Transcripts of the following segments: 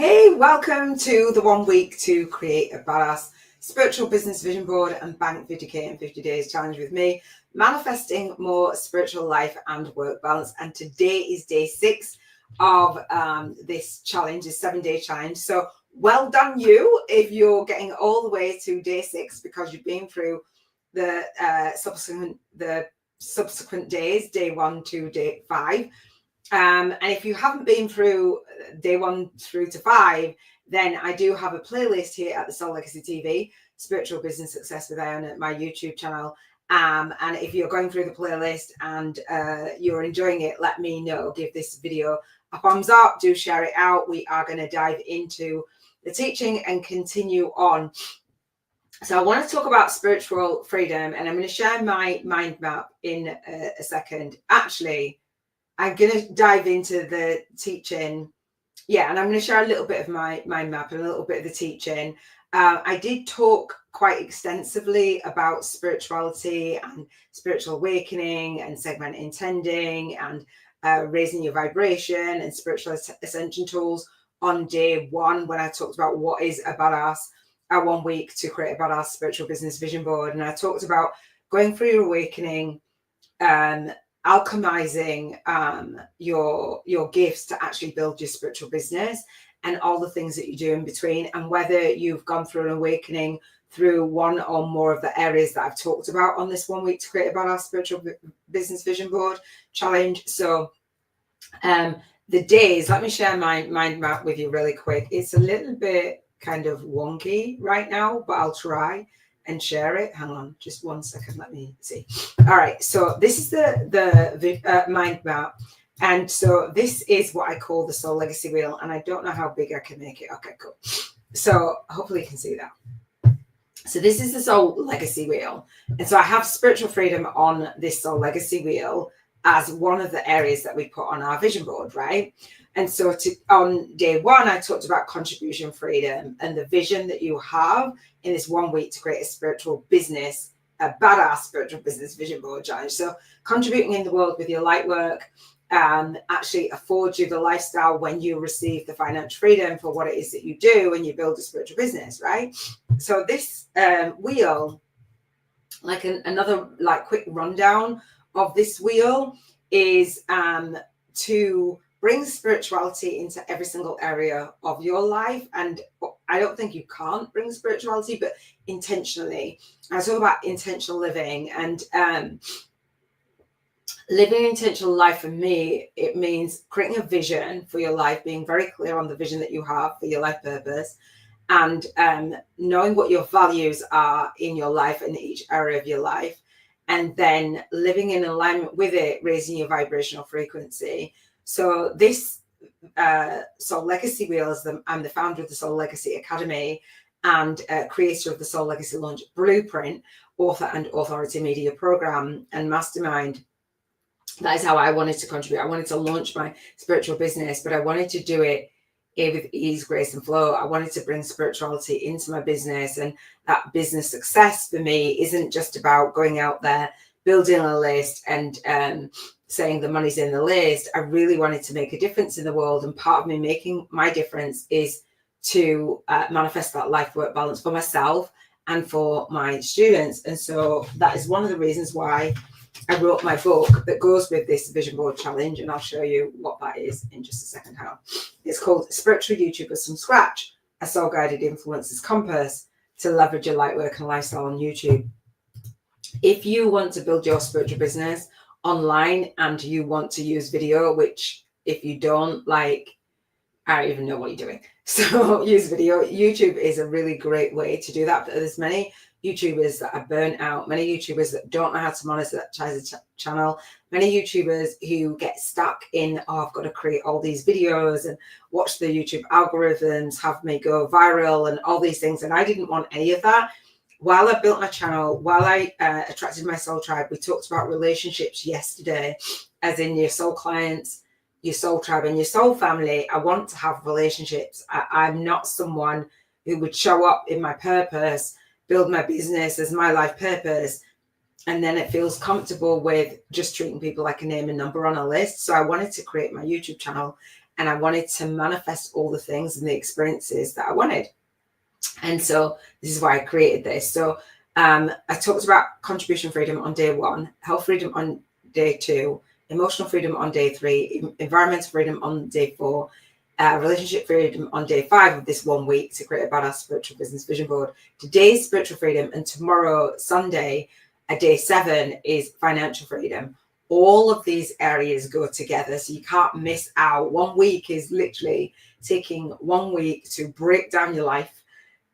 Hey, welcome to the 1 week to create a badass spiritual business vision board and bank 50k in 50 days challenge with me, manifesting more spiritual life and work balance. And today is day 6 of this challenge, this 7-day challenge. So well done you if you're getting all the way to day 6 because you've been through the subsequent days, day 1 to day 5. And if you haven't been through day 1 through to 5, then I do have a playlist here at the SoulLegacyTV, Spiritual Business Success with Iona, my YouTube channel. And if you're going through the playlist and you're enjoying it, let me know. Give this video a thumbs up. Do share it out. We are going to dive into the teaching and continue on. So I want to talk about spiritual freedom, and I'm going to share my mind map in a second. Actually, I'm going to dive into the teaching. Yeah, and I'm going to share a little bit of my mind map and a little bit of the teaching. I did talk quite extensively about spirituality and spiritual awakening and segment intending and raising your vibration and spiritual ascension tools on day 1 when I talked about what is a badass, 1 week to create a badass spiritual business vision board. And I talked about going through your awakening, alchemizing your gifts to actually build your spiritual business and all the things that you do in between, and whether you've gone through an awakening through one or more of the areas that I've talked about on this 1 week to create about our spiritual business vision board challenge. So the days, let me share my mind map with you really quick. It's a little bit kind of wonky right now, but I'll try and share it. Hang on just 1 second, let me see. All right, so this is the mind map, and so this is what I call the Soul Legacy wheel, and I don't know how big I can make it. Okay, cool. So hopefully you can see that. So this is the Soul Legacy wheel, and so I have spiritual freedom on this Soul Legacy wheel as one of the areas that we put on our vision board, right? And so on day 1, I talked about contribution freedom and the vision that you have in this 1 week to create a spiritual business, a badass spiritual business vision board challenge. So contributing in the world with your light work actually affords you the lifestyle when you receive the financial freedom for what it is that you do and you build a spiritual business, right? So this wheel, like another like quick rundown of this wheel, is to bring spirituality into every single area of your life. And I don't think you can't bring spirituality, but intentionally. I talk about intentional living, and living an intentional life for me, it means creating a vision for your life, being very clear on the vision that you have for your life purpose, and knowing what your values are in your life in each area of your life, and then living in alignment with it, raising your vibrational frequency. So this Soul Legacy wheel is I'm the founder of the Soul Legacy Academy and creator of the Soul Legacy Launch Blueprint, author and authority media program and mastermind. That is how I wanted to contribute. I wanted to launch my spiritual business, but I wanted to do it with ease, grace, and flow. I wanted to bring spirituality into my business, and that business success for me isn't just about going out there, building a list and saying the money's in the list. I really wanted to make a difference in the world, and part of me making my difference is to manifest that life work balance for myself and for my students. And so that is one of the reasons why I wrote my book that goes with this vision board challenge, and I'll show you what that is in just a second. How it's called Spiritual YouTubers from Scratch, a soul guided influencer's compass to leverage your light work and lifestyle on YouTube. If you want to build your spiritual business online and you want to use video, which if you don't, like, I don't even know what you're doing, so use video. YouTube is a really great way to do that. But there's many YouTubers that are burnt out, many YouTubers that don't know how to monetize a channel, many YouTubers who get stuck in, oh, I've got to create all these videos and watch the YouTube algorithms have me go viral and all these things. And I didn't want any of that. While I built my channel, while I attracted my soul tribe, we talked about relationships yesterday, as in your soul clients, your soul tribe, and your soul family. I want to have relationships. I'm not someone who would show up in my purpose, build my business as my life purpose, and then it feels comfortable with just treating people like a name and number on a list. So I wanted to create my YouTube channel and I wanted to manifest all the things and the experiences that I wanted. And so this is why I created this. So I talked about contribution freedom on day 1, health freedom on day 2, emotional freedom on day 3, environmental freedom on day 4, relationship freedom on day 5 of this 1 week to create a badass spiritual business vision board. Today's spiritual freedom, and tomorrow, Sunday, day 7 is financial freedom. All of these areas go together, so you can't miss out. 1 week is literally taking 1 week to break down your life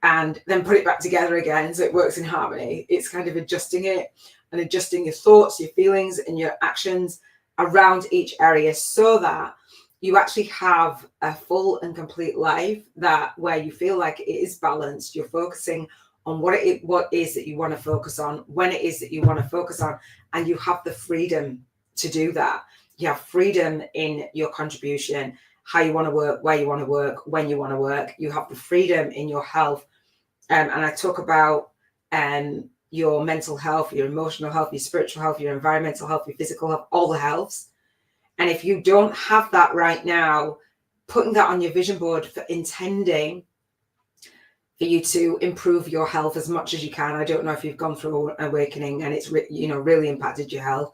and then put it back together again so it works in harmony. It's kind of adjusting it and adjusting your thoughts, your feelings, and your actions around each area so that you actually have a full and complete life that where you feel like it is balanced. You're focusing on what is that you want to focus on, when it is that you want to focus on, and you have the freedom to do that. You have freedom in your contribution, how you want to work, where you want to work, when you want to work. You have the freedom in your health. And I talk about your mental health, your emotional health, your spiritual health, your environmental health, your physical health, all the healths. And if you don't have that right now, putting that on your vision board for intending for you to improve your health as much as you can. I don't know if you've gone through an awakening and it's really impacted your health.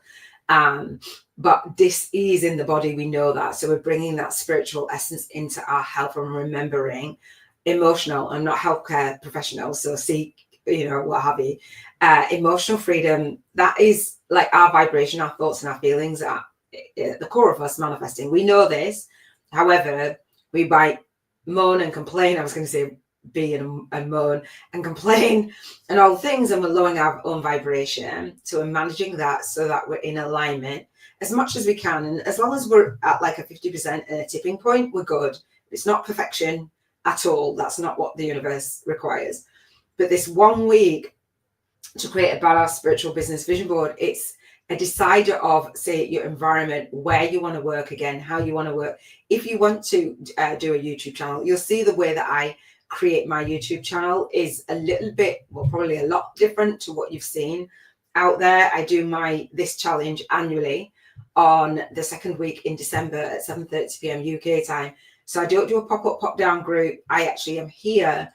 But this is in the body, we know that. So we're bringing that spiritual essence into our health and remembering emotional. I'm not healthcare professional, so seek, what have you. Emotional freedom, that is like our vibration, our thoughts and our feelings are at the core of us manifesting. We know this. However, we might moan and complain. I was going to say be and moan and complain and all things, and we're lowering our own vibration. So we're managing that so that we're in alignment as much as we can. And as long as we're at like a 50% and a tipping point, we're good. It's not perfection at all. That's not what the universe requires. But this 1 week to create a badass spiritual business vision board, it's a decider of, say, your environment, where you want to work again, how you want to work. If you want to do a YouTube channel, you'll see the way that I create my YouTube channel is a little bit, well, probably a lot different to what you've seen out there. I do this challenge annually on the second week in December at 7:30 p.m. UK time. So I don't do a pop-up, pop-down group. I actually am here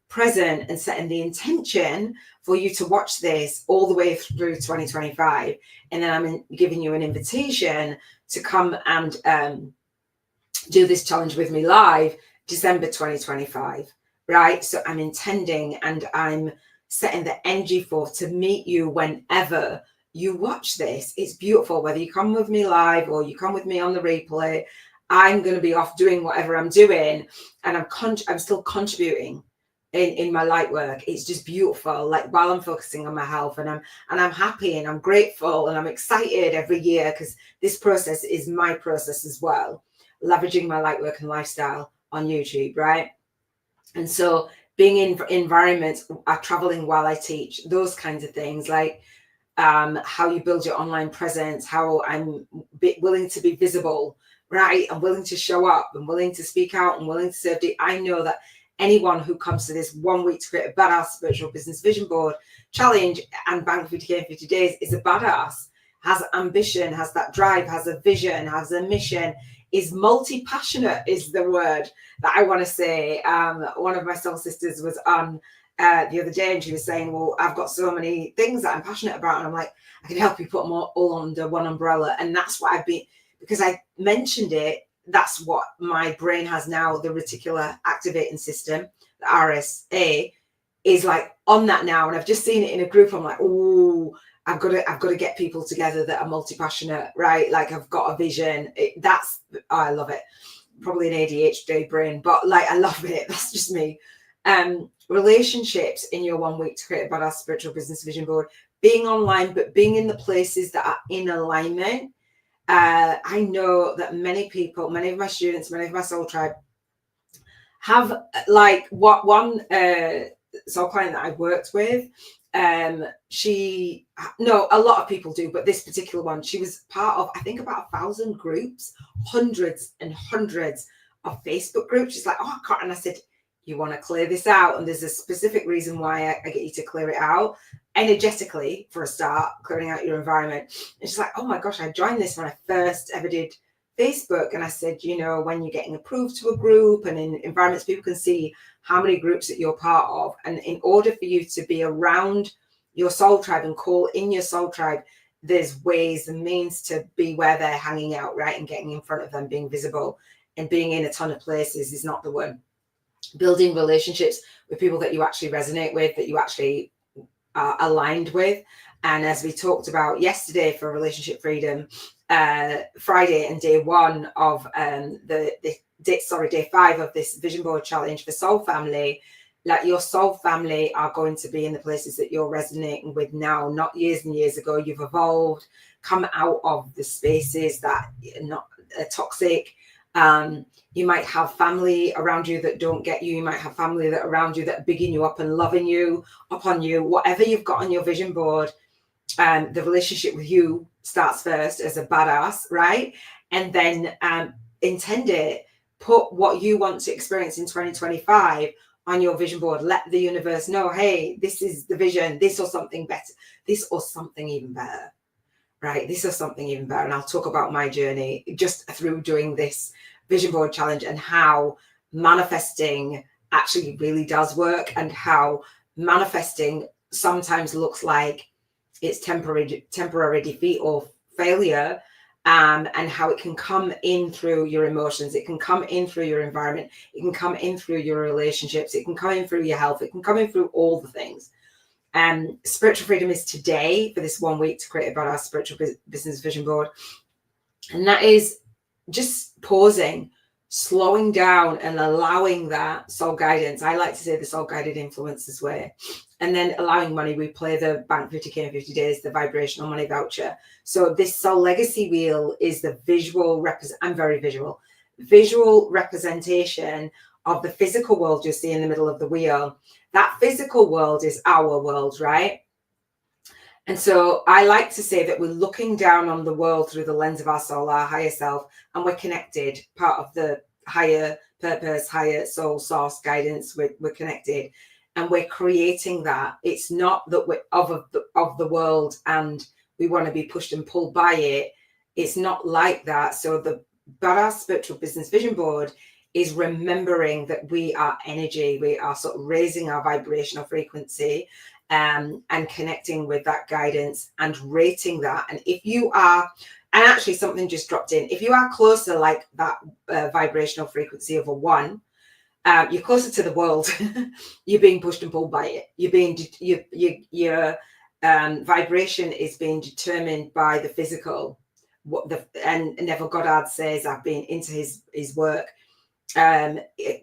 present and setting the intention for you to watch this all the way through 2025. And then I'm giving you an invitation to come and do this challenge with me live December 2025, right? So I'm intending and I'm setting the energy to meet you whenever you watch this. It's beautiful, whether you come with me live or you come with me on the replay. I'm going to be off doing whatever I'm doing, and I'm still contributing in my light work. It's just beautiful, like while I'm focusing on my health, and I'm happy and I'm grateful and I'm excited every year because this process is my process as well, leveraging my light work and lifestyle on YouTube, right? And so being in environments, traveling while I teach, those kinds of things, like how you build your online presence, how I'm willing to be visible, right? I'm willing to show up and willing to speak out and willing to serve. I know that anyone who comes to this 1 week to create a badass spiritual business vision board challenge and bank 50K in 50 days is a badass, has ambition, has that drive, has a vision, has a mission, is multi-passionate is the word that I want to say. One of my soul sisters was on the other day and she was saying, well, I've got so many things that I'm passionate about. And I'm like, I can help you put them all under one umbrella. And that's what I've been, because I mentioned it, that's what my brain has now, the reticular activating system, the RSA, is like on that now. And I've just seen it in a group. I'm like, oh, I've got to get people together that are multi-passionate, right? Like I've got a vision. I love it. Probably an ADHD brain, but like I love it. That's just me. Relationships in your 1 week to create a badass spiritual business vision board, being online, but being in the places that are in alignment. I know that many of my students, many of my soul tribe have like one soul client that I've worked with. A lot of people do, but this particular one, she was part of, I think, about 1,000 groups, hundreds and hundreds of Facebook groups. She's like, oh, I can't. And I said, you want to clear this out. And there's a specific reason why I get you to clear it out. Energetically, for a start, clearing out your environment. And she's like, oh my gosh, I joined this when I first ever did Facebook, and I said, you know, when you're getting approved to a group and in environments, people can see how many groups that you're part of. And in order for you to be around your soul tribe and call in your soul tribe, there's ways and means to be where they're hanging out, right? And getting in front of them, being visible, and being in a ton of places is not the one. Building relationships with people that you actually resonate with, that you actually are aligned with. And as we talked about yesterday for Relationship Freedom, Friday and day 1 of day 5 of this vision board challenge for Soul Family, like your soul family are going to be in the places that you're resonating with now, not years and years ago. You've evolved, come out of the spaces that are not toxic. You might have family around you that don't get you. You might have family that around you that are bigging you up and loving you, upon you. Whatever you've got on your vision board, the relationship with you starts first as a badass, right? And then intend it. Put what you want to experience in 2025 on your vision board. Let the universe know, hey, this is the vision, this or something better, this or something even better, right? This or something even better. And I'll talk about my journey just through doing this vision board challenge and how manifesting actually really does work, and how manifesting sometimes looks like it's temporary defeat or failure, and how it can come in through your emotions, it can come in through your environment, it can come in through your relationships, it can come in through your health, it can come in through all the things. Spiritual freedom is today for this 1 week to create about our spiritual business vision board. And that is just pausing, slowing down and allowing that soul guidance. I like to say the soul guided influences way. And then allowing money. We play the bank 50K in 50 days, the vibrational money voucher. So this soul legacy wheel is the visual I'm very visual representation of the physical world you see in the middle of the wheel. That physical world is our world, right? And so I like to say that we're looking down on the world through the lens of our soul, our higher self, and we're connected, part of the higher purpose, higher soul source guidance. We're connected, and we're creating that. It's not that we're of the world and we want to be pushed and pulled by it. It's not like that. So the Badass Spiritual Business Vision Board is remembering that we are energy. We are sort of raising our vibrational frequency, and connecting with that guidance and rating that. And if you are, and actually something just dropped in, if you are closer like that vibrational frequency of a 1, you're closer to the world. You're being pushed and pulled by it. Your vibration is being determined by the physical. And Neville Goddard says, I've been into his work. I've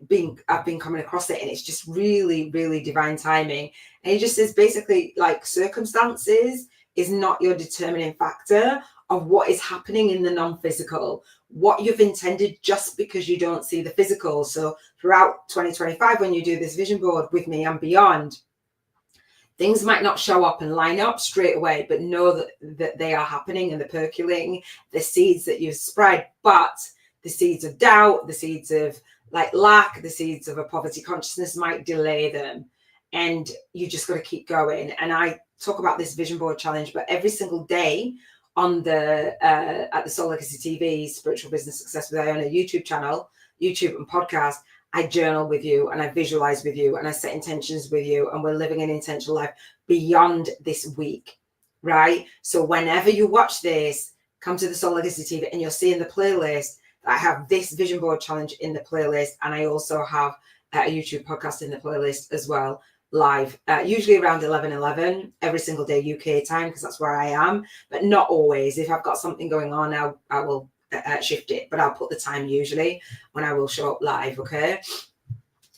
been coming across it, and it's just really, really divine timing. And he just says basically, like, circumstances is not your determining factor of what is happening in the non-physical, what you've intended, just because you don't see the physical. So throughout 2025, when you do this vision board with me and beyond, things might not show up and line up straight away, but know that they are happening and they're percolating, the seeds that you've spread. But the seeds of doubt, the seeds of like lack, the seeds of a poverty consciousness might delay them. And you just got to keep going. And I talk about this vision board challenge, but every single day on the at the Soul Legacy TV Spiritual Business Success with Iona YouTube channel, YouTube and podcast, I journal with you and I visualize with you and I set intentions with you, and we're living an intentional life beyond this week, right? So whenever you watch this, come to the Soul Legacy TV and you'll see in the playlist that I have this vision board challenge in the playlist, and I also have a YouTube podcast in the playlist as well, live, usually around 11 every single day UK time, because that's where I am, but not always. If I've got something going on, I will shift it, but I'll put the time usually when I will show up live. Okay,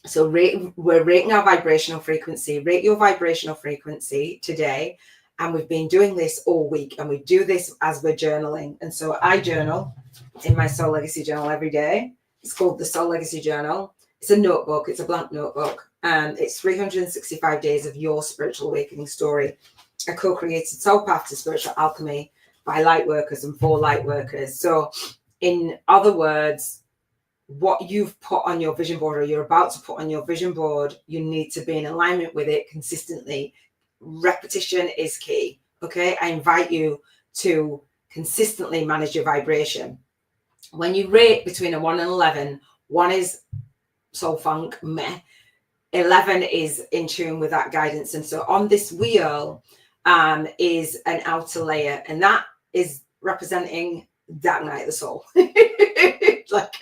so we're rating our vibrational frequency. Rate your vibrational frequency today, and we've been doing this all week, and we do this as we're journaling. And so I journal in my Soul Legacy journal every day. It's called the Soul Legacy Journal. It's a notebook. It's a blank notebook. It's 365 days of your spiritual awakening story. A co-created soul path to spiritual alchemy by Lightworkers and for Lightworkers. So in other words, what you've put on your vision board, or you're about to put on your vision board, you need to be in alignment with it consistently. Repetition is key. Okay, I invite you to consistently manage your vibration. When you rate between a 1 and 11, 1 is soul funk, meh. 11 is in tune with that guidance. And so on this wheel is an outer layer, and that is representing that night of the soul. Like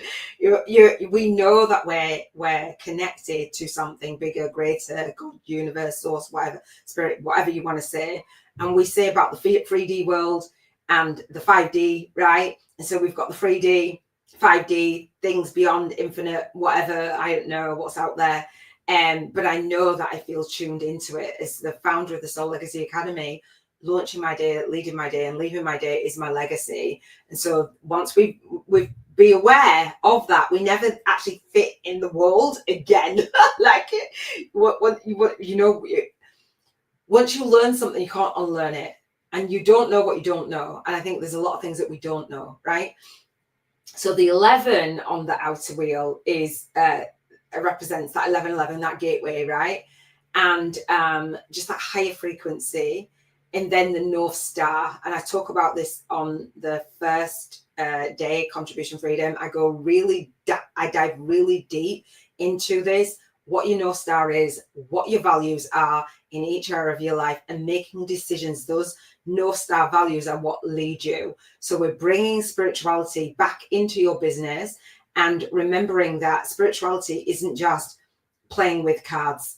we know that we're connected to something bigger, greater, God, universe, source, whatever, spirit, whatever you want to say. And we say about the 3D world and the 5D, right? And so we've got the 3D, 5D, things beyond infinite, whatever, I don't know what's out there. But I know that I feel tuned into it. As the founder of the Soul Legacy Academy, launching my day, leading my day, and leaving my day is my legacy. And so once we be aware of that, we never actually fit in the world again. Like once you learn something, you can't unlearn it, and you don't know what you don't know. And I think there's a lot of things that we don't know, right? So the 11 on the outer wheel is represents that 1111, that gateway, right? And just that higher frequency. And then the North Star. And I talk about this on the first day, Contribution Freedom. I dive really deep into this, what your North Star is, what your values are in each area of your life, and making decisions. Those North Star values are what lead you. So we're bringing spirituality back into your business, and remembering that spirituality isn't just playing with cards,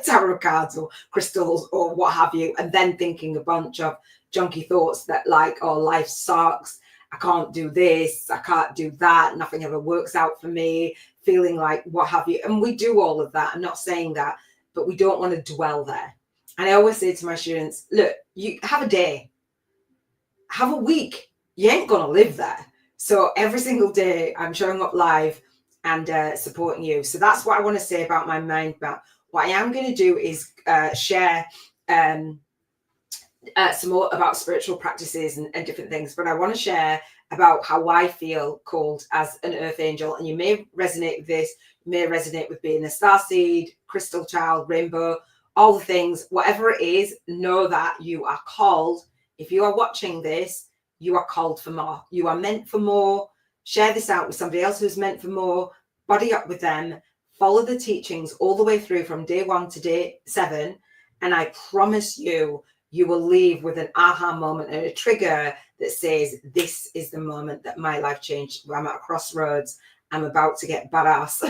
tarot cards or crystals or what have you, and then thinking a bunch of junky thoughts that like, oh, life sucks, I can't do this, I can't do that, nothing ever works out for me, feeling like what have you. And we do all of that. I'm not saying that, but we don't want to dwell there. And I always say to my students, look, you have a day, have a week, you ain't gonna live there. So every single day I'm showing up live and supporting you. So that's what I want to say about my mind map. What I am going to do is share some more about spiritual practices and different things, but I want to share about how I feel called as an earth angel. And you may resonate with this, you may resonate with being a starseed, crystal child, rainbow, all the things, whatever it is, know that you are called. If you are watching this, you are called for more. You are meant for more. Share this out with somebody else who's meant for more. Body up with them. Follow the teachings all the way through from day 1 to day 7. And I promise you, you will leave with an aha moment and a trigger that says, this is the moment that my life changed. I'm at a crossroads. I'm about to get badass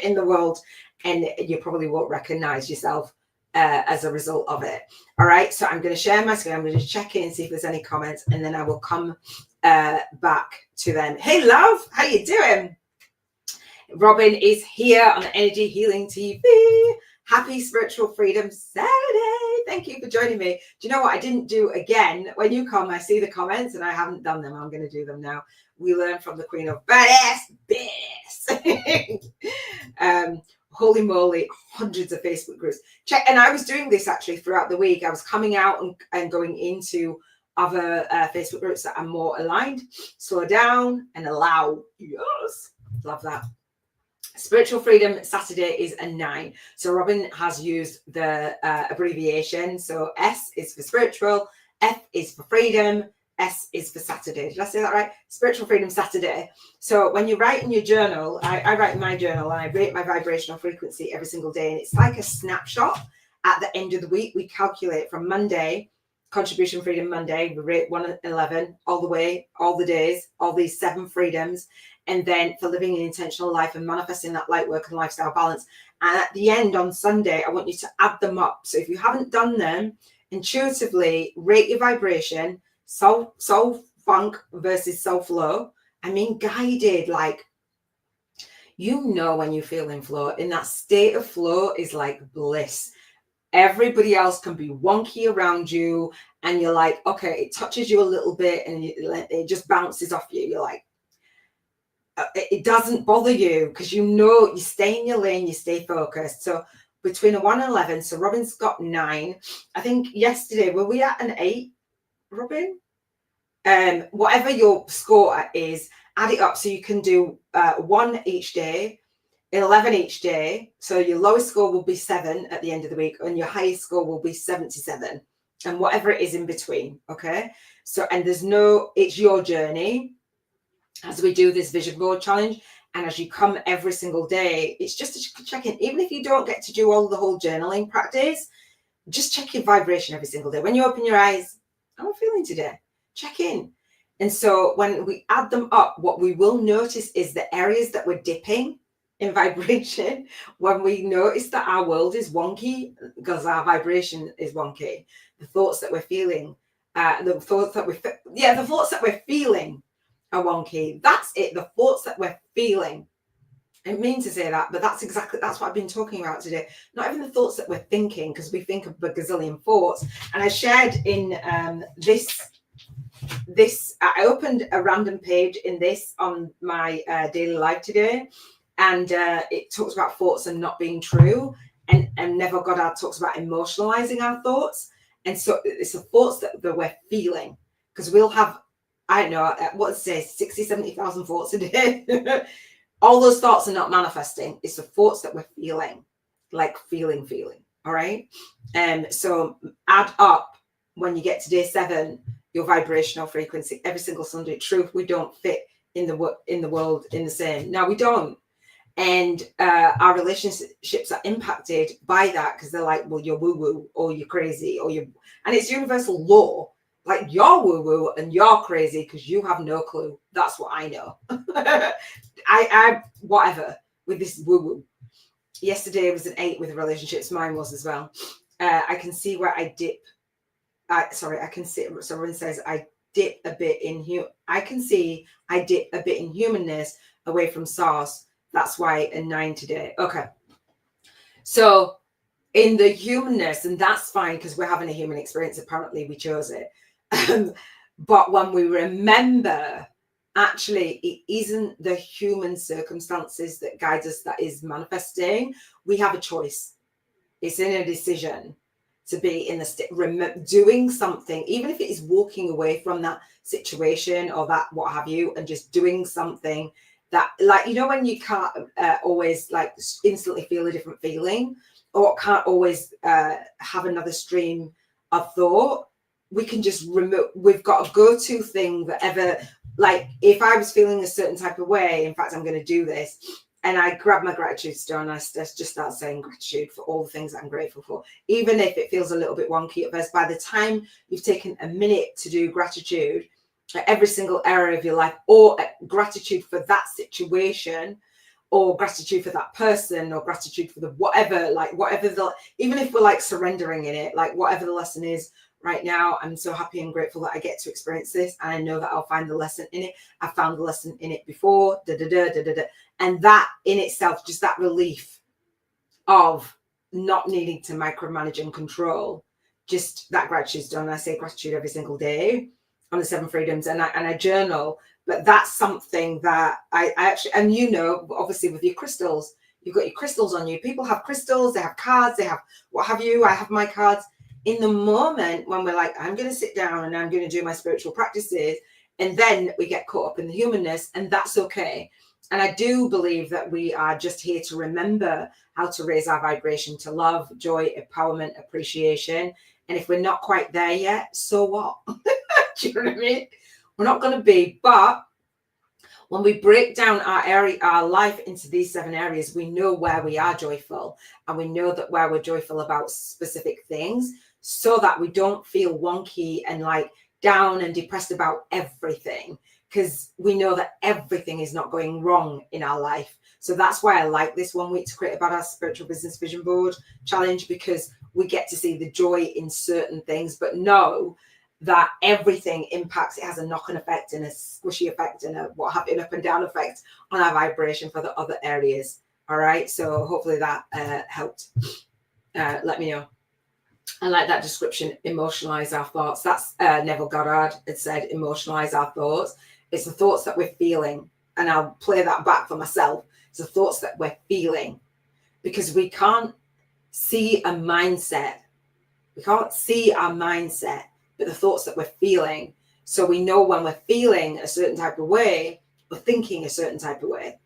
in the world. And you probably won't recognize yourself as a result of it. All right. So I'm going to share my screen. I'm going to check in, see if there's any comments, and then I will come back to them. Hey, love, how you doing? Robin is here on Energy Healing TV. Happy Spiritual Freedom Saturday. Thank you for joining me. Do you know what I didn't do again? When you come, I see the comments and I haven't done them. I'm going to do them now. We learn from the Queen of Badass. Holy moly, hundreds of Facebook groups. Check. And I was doing this actually throughout the week. I was coming out and going into other Facebook groups that are more aligned. Slow down and allow. Yes. Love that. Spiritual Freedom Saturday is a 9. So Robin has used the abbreviation. So S is for spiritual, F is for freedom, S is for Saturday. Did I say that right? Spiritual Freedom Saturday. So when you write in your journal, I write in my journal and I rate my vibrational frequency every single day. And it's like a snapshot. At the end of the week, we calculate from Monday, Contribution Freedom Monday, we rate 1 and 11 all the way, all the days, all these 7 freedoms. And then for living an intentional life and manifesting that light work and lifestyle balance. And at the end on Sunday, I want you to add them up. So if you haven't done them, intuitively rate your vibration, soul funk versus soul flow. I mean, guided, like, you know, when you feel in flow, in that state of flow is like bliss. Everybody else can be wonky around you. And you're like, okay, it touches you a little bit and it just bounces off you. You're like, it doesn't bother you because you know you stay in your lane, you stay focused. So between a 1 and 11, so Robin's got 9. I think yesterday, were we at an 8, Robin? Whatever your score is, add it up so you can do 1 each day, 11 each day. So your lowest score will be 7 at the end of the week, and your highest score will be 77, and whatever it is in between. Okay. So, and there's no, it's your journey. as we do this vision board challenge. And as you come every single day, it's just to check in. Even if you don't get to do all the whole journaling practice, just check your vibration every single day. When you open your eyes, how am I feeling today? Check in. And so when we add them up, what we will notice is the areas that we're dipping in vibration. When we notice that our world is wonky because our vibration is wonky, the thoughts that we're feeling, the thoughts that we're feeling are wonky. That's it. The thoughts that we're feeling. I didn't mean to say that, but that's what I've been talking about today. Not even the thoughts that we're thinking, because we think of a gazillion thoughts. And I shared in I opened a random page in this on my daily life today, and it talks about thoughts and not being true. And Neville Goddard talks about emotionalizing our thoughts. And so it's the thoughts that we're feeling, because we'll have, I don't know, what it says, 60, 70,000 thoughts a day. All those thoughts are not manifesting. It's the thoughts that we're feeling, like feeling. All right. So add up when you get to day 7, your vibrational frequency every single Sunday. Truth, we don't fit in the world in the same. No, we don't. And our relationships are impacted by that, because they're like, well, you're woo-woo, or you're crazy, and it's universal law. Like, you're woo-woo and you're crazy because you have no clue. That's what I know. I whatever with this woo-woo. Yesterday was an 8 with relationships. Mine was as well. I can see where I dip. I can see. Someone says I dip a bit in I can see I dip a bit in humanness away from source. That's why a 9 today. Okay. So in the humanness, and that's fine because we're having a human experience. Apparently we chose it. But when we remember, actually, it isn't the human circumstances that guide us that is manifesting. We have a choice. It's in a decision to be in the doing something, even if it is walking away from that situation or that what have you, and just doing something that, like, you know, when you can't always like instantly feel a different feeling, or can't always have another stream of thought, we can just remove. We've got a go-to thing that ever, like, if I was feeling a certain type of way, in fact, I'm going to do this, and I grab my gratitude stone, and I just start saying gratitude for all the things that I'm grateful for, even if it feels a little bit wonky at first. By the time you've taken a minute to do gratitude at every single area of your life, or gratitude for that situation, or gratitude for that person, or gratitude for the whatever, even if we're like surrendering in it, like whatever the lesson is right now, I'm so happy and grateful that I get to experience this, and I know that I'll find the lesson in it. I found the lesson in it before, and that in itself, just that relief of not needing to micromanage and control, just that gratitude's done. I say gratitude every single day on the 7 freedoms, and I journal. But that's something that I actually, and you know, obviously with your crystals, you've got your crystals on you. People have crystals, they have cards, they have what have you. I have my cards. In the moment when we're like, I'm going to sit down and I'm going to do my spiritual practices, and then we get caught up in the humanness, and that's okay. And I do believe that we are just here to remember how to raise our vibration to love, joy, empowerment, appreciation. And if we're not quite there yet, so what? Do you know what I mean? We're not going to be, but when we break down our life into these 7 areas, we know where we are joyful, and we know that where we're joyful about specific things, so that we don't feel wonky and like down and depressed about everything, because we know that everything is not going wrong in our life. So that's why I like this 1 week to create about our spiritual business vision board challenge, because we get to see the joy in certain things, but know that everything impacts. It has a knock-on effect and a squishy effect and a what have you, an up and down effect on our vibration for the other areas. All right, so hopefully that helped. Let me know. I like that description, emotionalize our thoughts. That's Neville Goddard had said, emotionalize our thoughts. It's the thoughts that we're feeling, and I'll play that back for myself. It's the thoughts that we're feeling, because we can't see a mindset. We can't see our mindset, but the thoughts that we're feeling. So we know when we're feeling a certain type of way, we're thinking a certain type of way.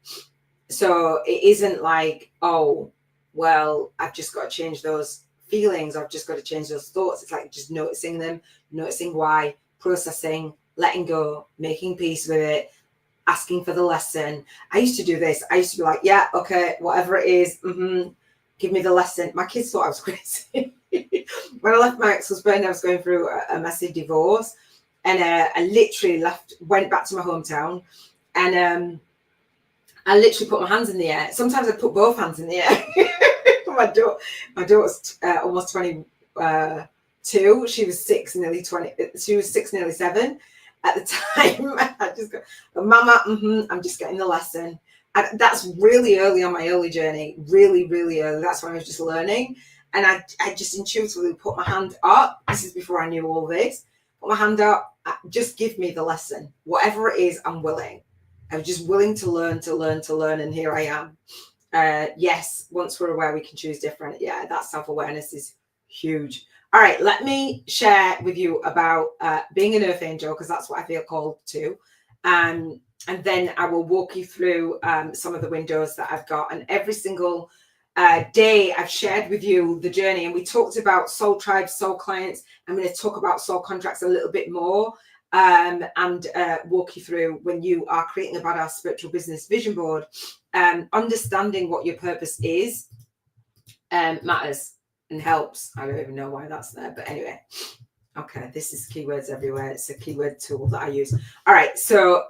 So it isn't like, oh, well, I've just got to change those feelings. I've just got to change those thoughts. It's like just noticing them, noticing why, processing, letting go, making peace with it. asking for the lesson. I used to do this. I used to be like, yeah, okay, whatever it is, give me the lesson. My kids thought I was crazy. When I left my ex-husband, I was going through a massive divorce, and I literally went back to my hometown, and I literally put my hands in the air. Sometimes I put both hands in the air. My daughter's almost 22. She was 6, nearly 20. She was 6, nearly 7 at the time. I just go, Mama, I'm just getting the lesson. And that's really early on my early journey. Really, really early. That's when I was just learning. And I just intuitively put my hand up. This is before I knew all this. Put my hand up. Just give me the lesson. Whatever it is, I'm willing. I was just willing to learn, and here I am. Yes, once we're aware, we can choose different. Yeah, that self-awareness is huge. All right, let me share with you about being an earth angel, because that's what I feel called to. And then I will walk you through some of the windows that I've got. And every single day I've shared with you the journey, and we talked about soul tribes, soul clients. I'm going to talk about soul contracts a little bit more. And walk you through when you are creating a badass spiritual business vision board, understanding what your purpose is matters and helps. I don't even know why that's there, but anyway. Okay, this is keywords everywhere. It's a keyword tool that I use. All right, so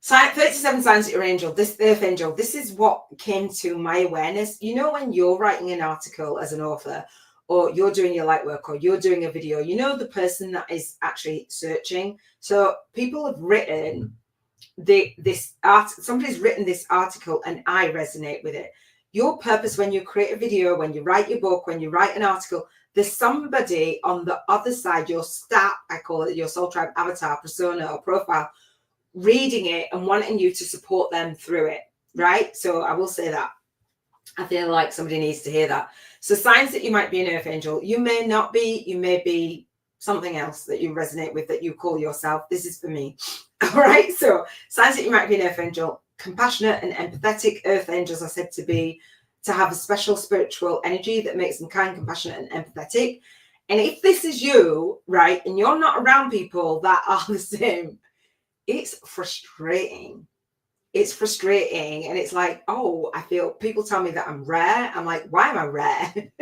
37 signs that you're angel. This earth angel. This is what came to my awareness. You know, when you're writing an article as an author, or you're doing your light work, or you're doing a video, you know, the person that is actually searching. So people have written somebody's written this article and I resonate with it. Your purpose when you create a video, when you write your book, when you write an article, there's somebody on the other side, your stat, I call it, your soul tribe avatar, persona or profile, reading it and wanting you to support them through it, right? So I will say that. I feel like somebody needs to hear that. So signs that you might be an earth angel. You may not be. You may be something else that you resonate with, that you call yourself. This is for me. All right. So signs that you might be an earth angel. Compassionate and empathetic. Earth angels are said to have a special spiritual energy that makes them kind, compassionate, and empathetic. And if this is you, right, and you're not around people that are the same, it's frustrating. It's frustrating, and it's like, oh, I feel people tell me that I'm rare. I'm like, why am I rare?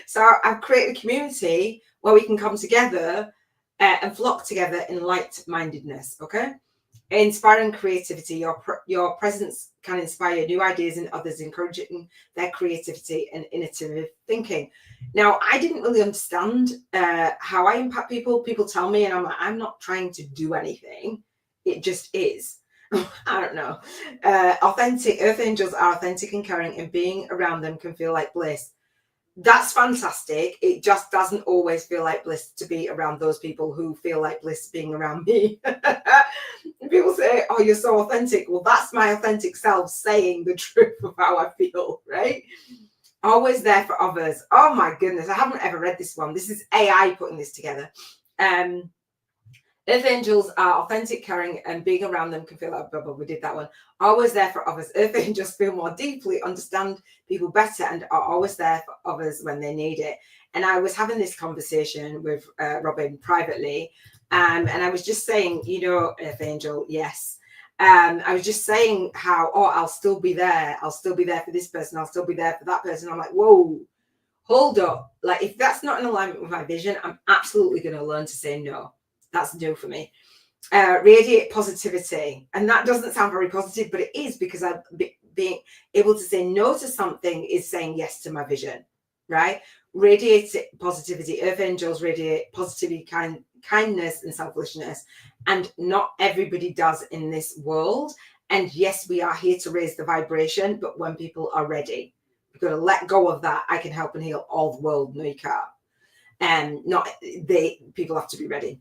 So I've created a community where we can come together and flock together in like-mindedness. Okay, inspiring creativity. Your presence can inspire new ideas in others, encouraging their creativity and innovative thinking. Now, I didn't really understand how I impact people. People tell me, and I'm like, I'm not trying to do anything. It just is. I don't know. Authentic. Earth angels are authentic and caring, and being around them can feel like bliss. That's fantastic. It just doesn't always feel like bliss to be around those people who feel like bliss being around me. People say, oh, you're so authentic. Well, that's my authentic self saying the truth of how I feel, right? Always there for others. Oh my goodness, I haven't ever read this one. This is AI putting this together. Earth angels are authentic, caring, and being around them can feel like, blah, blah, we did that one. Always there for others. Earth angels feel more deeply, understand people better, and are always there for others when they need it. And I was having this conversation with Robin privately, and I was just saying, you know, Earth angel, yes. I was just saying how, oh, I'll still be there. I'll still be there for this person. I'll still be there for that person. I'm like, whoa, hold up. Like, if that's not in alignment with my vision, I'm absolutely going to learn to say no. That's new for me. Radiate positivity. And that doesn't sound very positive, but it is, because being able to say no to something is saying yes to my vision, right? Radiate positivity. Earth angels radiate positivity, kindness, and selflessness. And not everybody does in this world. And yes, we are here to raise the vibration, but when people are ready, you've got to let go of that. I can help and heal all the world. No, you can't. And people have to be ready.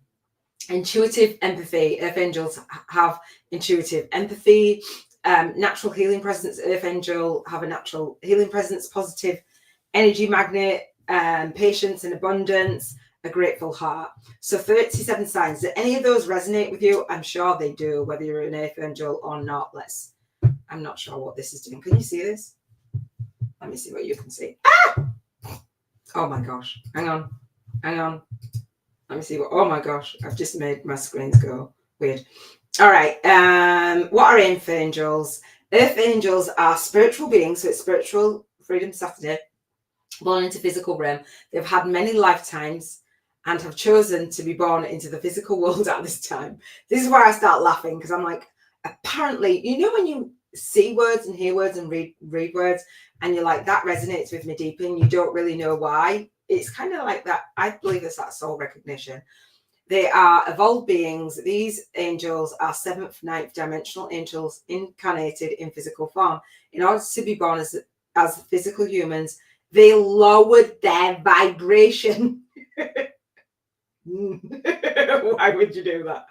Intuitive empathy. Earth angels have intuitive empathy. Natural healing presence. Earth angel have a natural healing presence. Positive energy magnet. Patience and abundance. A grateful heart. So 37 signs. Do any of those resonate with you? I'm sure they do, whether you're an earth angel or not. I'm not sure what this is doing. Can you see this? Let me see what you can see. Ah! Oh my gosh. Hang on. Let me see what, oh my gosh, I've just made my screens go weird. All right. What are Earth Angels? Earth Angels are spiritual beings, so it's Spiritual Freedom Saturday, born into physical realm. They've had many lifetimes and have chosen to be born into the physical world at this time. This is where I start laughing, because I'm like, apparently, you know, when you see words and hear words and read words, and you're like, that resonates with me deeply, and you don't really know why. It's kind of like that. I believe it's that soul recognition. They are evolved beings. These angels are seventh, ninth dimensional angels incarnated in physical form. In order to be born as physical humans, they lowered their vibration. Why would you do that?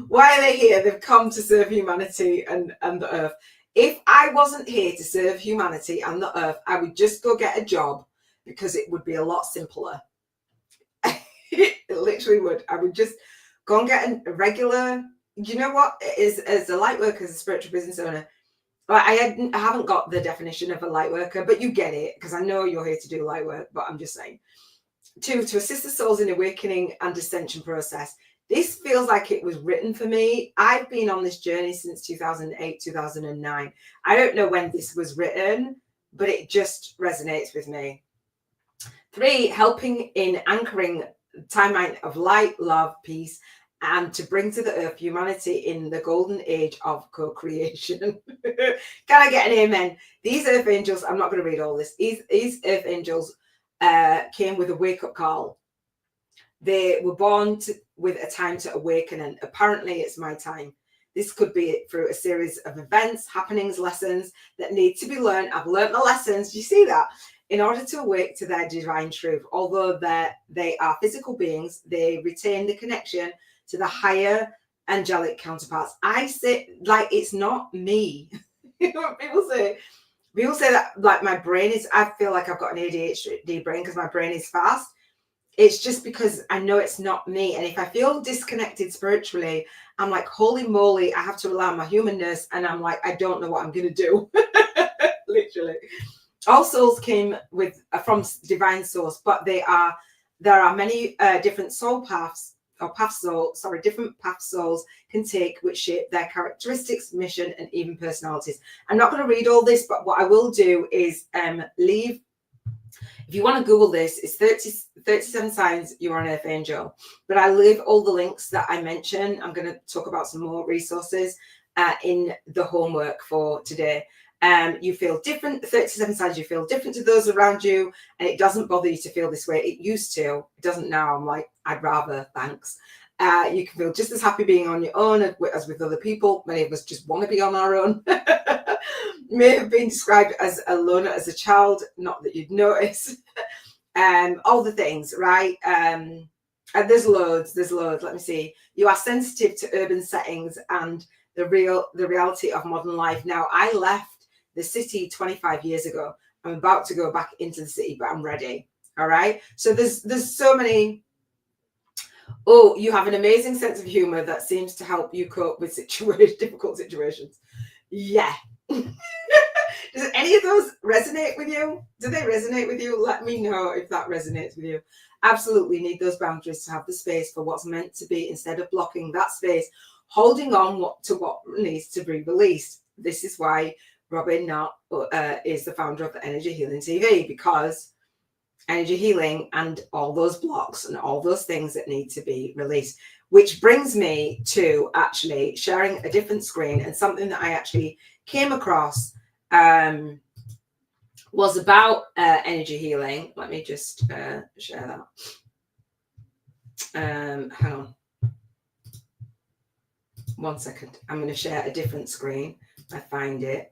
Why are they here? They've come to serve humanity and the earth. If I wasn't here to serve humanity and the earth, I would just go get a job, because it would be a lot simpler. It literally would. I would just go and get a regular, you know what, as a light worker, as a spiritual business owner, I haven't got the definition of a light worker, but you get it, because I know you're here to do light work, but I'm just saying. To assist the souls in awakening and ascension process. This feels like it was written for me. I've been on this journey since 2008, 2009. I don't know when this was written, but it just resonates with me. 3, helping in anchoring timeline of light, love, peace, and to bring to the earth humanity in the golden age of co-creation. Can I get an amen? These earth angels, I'm not going to read all this. These earth angels came with a wake-up call. They were born with a time to awaken, and apparently it's my time. This could be through a series of events, happenings, lessons that need to be learned. I've learned the lessons. You see that? In order to awake to their divine truth. Although they are physical beings, they retain the connection to the higher angelic counterparts. I say, like, it's not me. You know what people say? People say that, like, my brain is, I feel like I've got an ADHD brain because my brain is fast. It's just because I know it's not me. And if I feel disconnected spiritually, I'm like, holy moly, I have to rely on my humanness. And I'm like, I don't know what I'm going to do. Literally. All souls came from divine source, but there are many different soul paths, or different path souls can take, which shape their characteristics, mission, and even personalities. I'm not going to read all this, but what I will do is leave. If you want to Google this, it's 37 signs you're an earth angel. But I leave all the links that I mentioned. I'm going to talk about some more resources in the homework for today. You feel different. 37 signs you feel different to those around you, and it doesn't bother you to feel this way. It used to. It doesn't now. I'm like, I'd rather, thanks. You can feel just as happy being on your own as with other people. Many of us just want to be on our own. May have been described as a loner as a child, not that you'd notice. All the things, right? And there's loads. Let me see. You are sensitive to urban settings and the reality of modern life. Now, I left the city 25 years ago. I'm about to go back into the city, but I'm ready. All right. So there's so many. Oh, you have an amazing sense of humor that seems to help you cope with difficult situations. Yeah. Does any of those resonate with you? Do they resonate with you? Let me know if that resonates with you. Absolutely need those boundaries to have the space for what's meant to be, instead of blocking that space, holding on to what needs to be released. This is why Robin Knott is the founder of the Energy Healing TV, because energy healing and all those blocks and all those things that need to be released. Which brings me to actually sharing a different screen, and something that I actually came across was about energy healing. Let me just share that. Hang on 1 second. I'm going to share a different screen. I find it.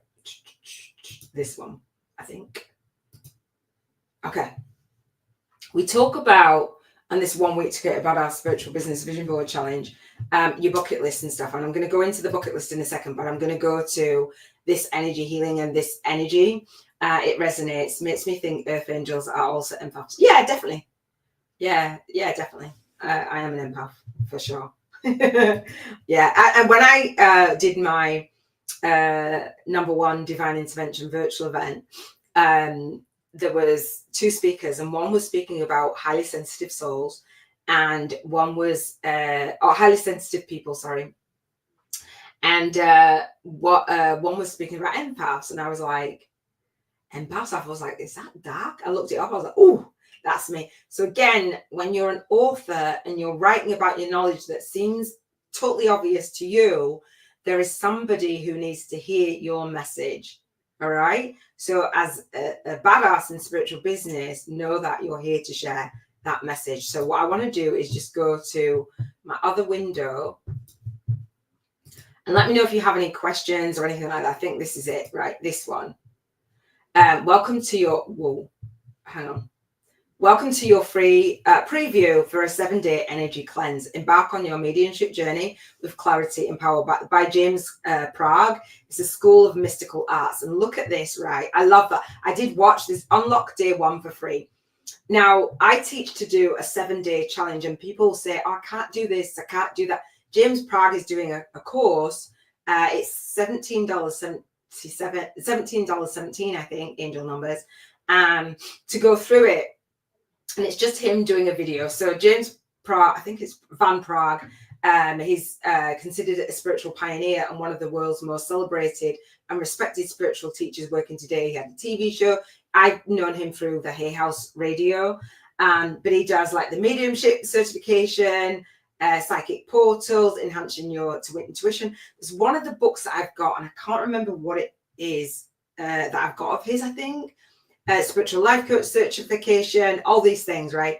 This one, I think. Okay. We talk about, and this 1 week to get about our spiritual business vision board challenge, your bucket list and stuff. And I'm going to go into the bucket list in a second, but I'm going to go to this energy healing and this energy. It resonates, makes me think earth angels are also empaths. Yeah, definitely. Yeah, definitely. I am an empath for sure. Yeah. And when I did my #1 divine intervention virtual event, there was 2 speakers, and one was speaking about highly sensitive souls, and one was highly sensitive people, sorry. And one was speaking about empaths, and I was like, empaths? I was like, is that dark? I looked it up, I was like, oh, that's me. So again, when you're an author and you're writing about your knowledge that seems totally obvious to you, there is somebody who needs to hear your message. All right. So as a badass in spiritual business, know that you're here to share that message. So what I want to do is just go to my other window and let me know if you have any questions or anything like that. I think this is it, right? This one. Welcome to your, Welcome to your free preview for a 7-day energy cleanse. Embark on your mediumship journey with clarity and power by James Prague. It's a school of mystical arts. And look at this, right? I love that. I did watch this. Unlock day 1 for free. Now, I teach to do a 7-day challenge, and people say, oh, I can't do this, I can't do that. James Prague is doing a course. It's $17.17, I think, angel numbers, to go through it. And it's just him doing a video. So James Prague, I think it's Van Prague, he's considered a spiritual pioneer and one of the world's most celebrated and respected spiritual teachers working today. He had a TV show. I've known him through the Hay House radio, but he does like the mediumship certification, psychic portals, enhancing your intuition. There's one of the books that I've got, and I can't remember what it is that I've got of his, I think. Spiritual life coach certification, all these things, right?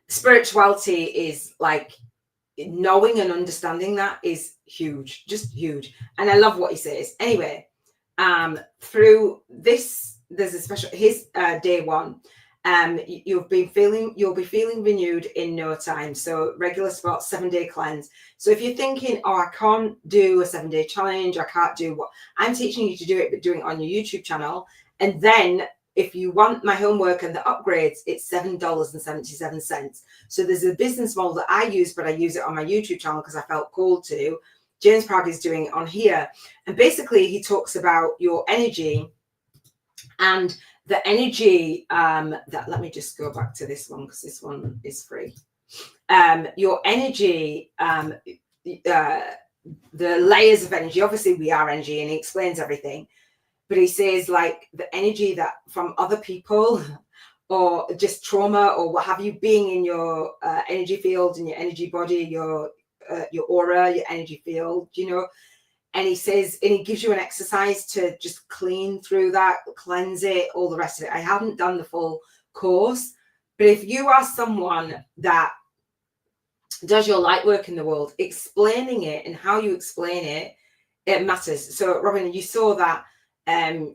Spirituality is like knowing and understanding that is huge, just huge. And I love what he says. Anyway, through this, there's a special, his day 1. You'll be feeling renewed in no time. So regular spot, 7-day cleanse. So if you're thinking, oh, I can't do a 7-day challenge, I can't do what I'm teaching you to do it, but doing it on your YouTube channel. And then if you want my homework and the upgrades, it's $7.77. So there's a business model that I use, but I use it on my YouTube channel because I felt called to. James Prague is doing it on here. And basically he talks about your energy and the energy that, let me just go back to this one because this one is free. Your energy, the layers of energy, obviously we are energy, and he explains everything. But he says like the energy that from other people or just trauma or what have you, being in your energy field, in your energy body, your aura, your energy field, you know. And he says, and he gives you an exercise to just clean through that, cleanse it, all the rest of it. I haven't done the full course, but if you are someone that does your light work in the world, explaining it and how you explain it, it matters. So Robin, you saw that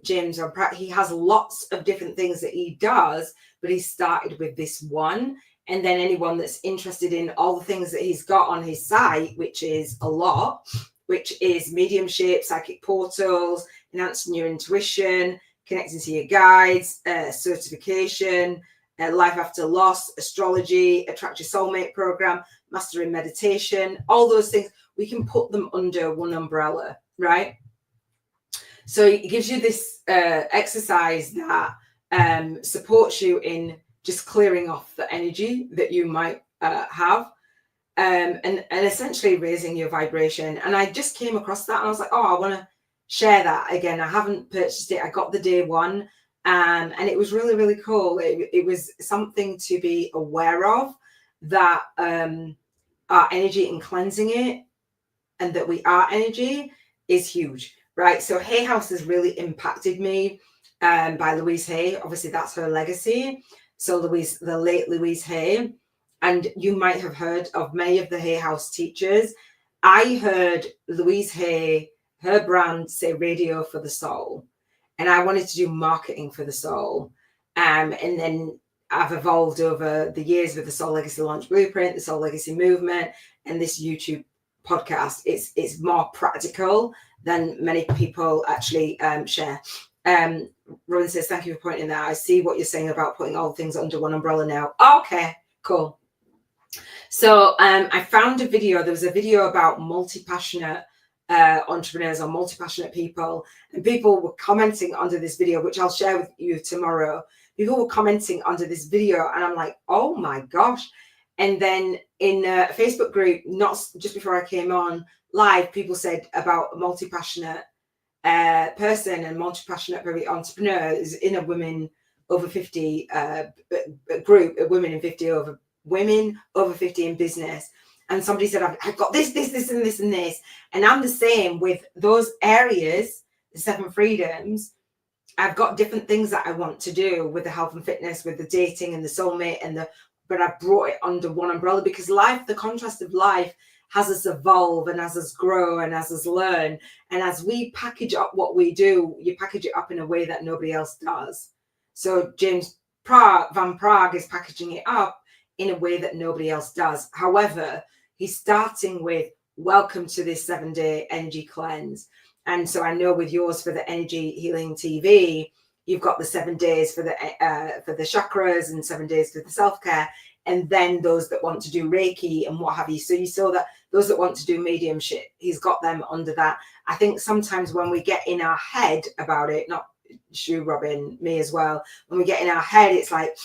James, he has lots of different things that he does, but he started with this one. And then anyone that's interested in all the things that he's got on his site, which is a lot, which is mediumship, psychic portals, enhancing your intuition, connecting to your guides, certification, life after loss, astrology, attract your soulmate program, mastering meditation, all those things, we can put them under one umbrella, right? So it gives you this exercise that supports you in just clearing off the energy that you might have, and essentially raising your vibration. And I just came across that and I was like, oh, I want to share that again. I haven't purchased it. I got the day 1, and it was really, really cool. It was something to be aware of, that our energy and cleansing it, and that we are energy, is huge. Right, so Hay House has really impacted me, by Louise Hay. Obviously, that's her legacy. So the late Louise Hay, and you might have heard of many of the Hay House teachers. I heard Louise Hay, her brand, say radio for the soul, and I wanted to do marketing for the soul. And then I've evolved over the years with the Soul Legacy Launch Blueprint, the Soul Legacy Movement, and this YouTube podcast. It's more practical than many people actually share. Rowan says, thank you for pointing that. I see what you're saying about putting all things under one umbrella now. Okay, cool. So I found a video. There was a video about multi-passionate entrepreneurs or multi-passionate people, and people were commenting under this video, which I'll share with you tomorrow. People were commenting under this video, and I'm like, oh my gosh. And then in a Facebook group, not just before I came on live, people said about a multi-passionate person and multi-passionate very entrepreneur is in a women over 50 group of women over 50 in business. And somebody said, I've got this and this and this. And I'm the same with those areas, the 7 freedoms. I've got different things that I want to do with the health and fitness, with the dating and the soulmate but I brought it under one umbrella because life, the contrast of life, has us evolve and has us grow and has us learn. And as we package up what we do, you package it up in a way that nobody else does. So James Van Prague is packaging it up in a way that nobody else does. However, he's starting with welcome to this 7-day energy cleanse. And so I know with yours for the Energy Healing TV, you've got the 7 days for the chakras and 7 days for the self-care, and then those that want to do Reiki and what have you. So you saw that those that want to do mediumship, he's got them under that. I think sometimes when we get in our head about it, not you, Robin, me as well, when we get in our head, it's like,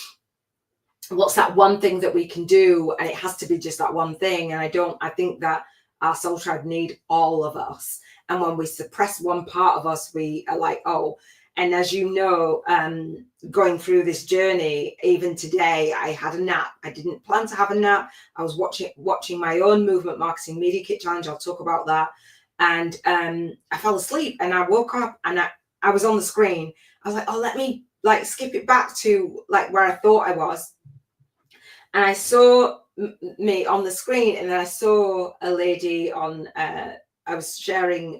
what's that one thing that we can do? And it has to be just that one thing. And I think that our soul tribe need all of us. And when we suppress one part of us, we are like, oh. And as you know, going through this journey, even today, I had a nap. I didn't plan to have a nap. I was watching my own movement marketing media kit challenge. I'll talk about that. And I fell asleep and I woke up and I was on the screen. I was like, oh, let me like skip it back to like where I thought I was. And I saw me on the screen, and then I saw a lady on, I was sharing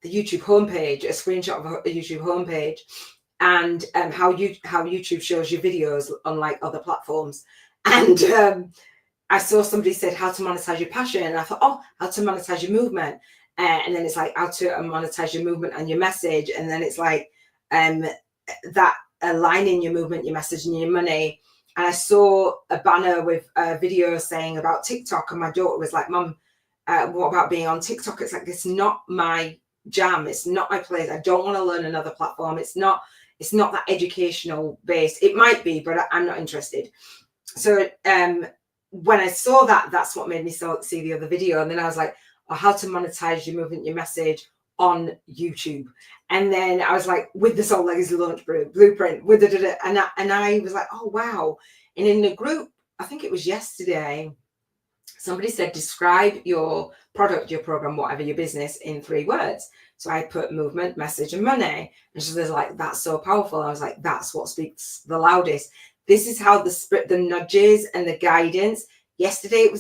the YouTube homepage, a screenshot of a YouTube homepage, and how YouTube shows you videos unlike other platforms. And I saw somebody said how to monetize your passion, and I thought, oh, how to monetize your movement, and then it's like how to monetize your movement and your message, and then it's like that aligning your movement, your message, and your money. And I saw a banner with a video saying about TikTok, and my daughter was like, Mum, what about being on TikTok? It's like, it's not my jam, it's not my place. I don't want to learn another platform. It's not that educational base. It might be, but I'm not interested. So when I saw that, that's what made me see the other video. And then I was like, oh, how to monetize your movement, your message on YouTube. And then I was like, with the Soul Legacy launch blueprint, with the and I was like, oh wow. And in the group, I think it was yesterday, somebody said, describe your product, your program, whatever, your business in 3 words. So I put movement, message, and money. And she was like, that's so powerful. I was like, that's what speaks the loudest. This is how the nudges and the guidance. Yesterday it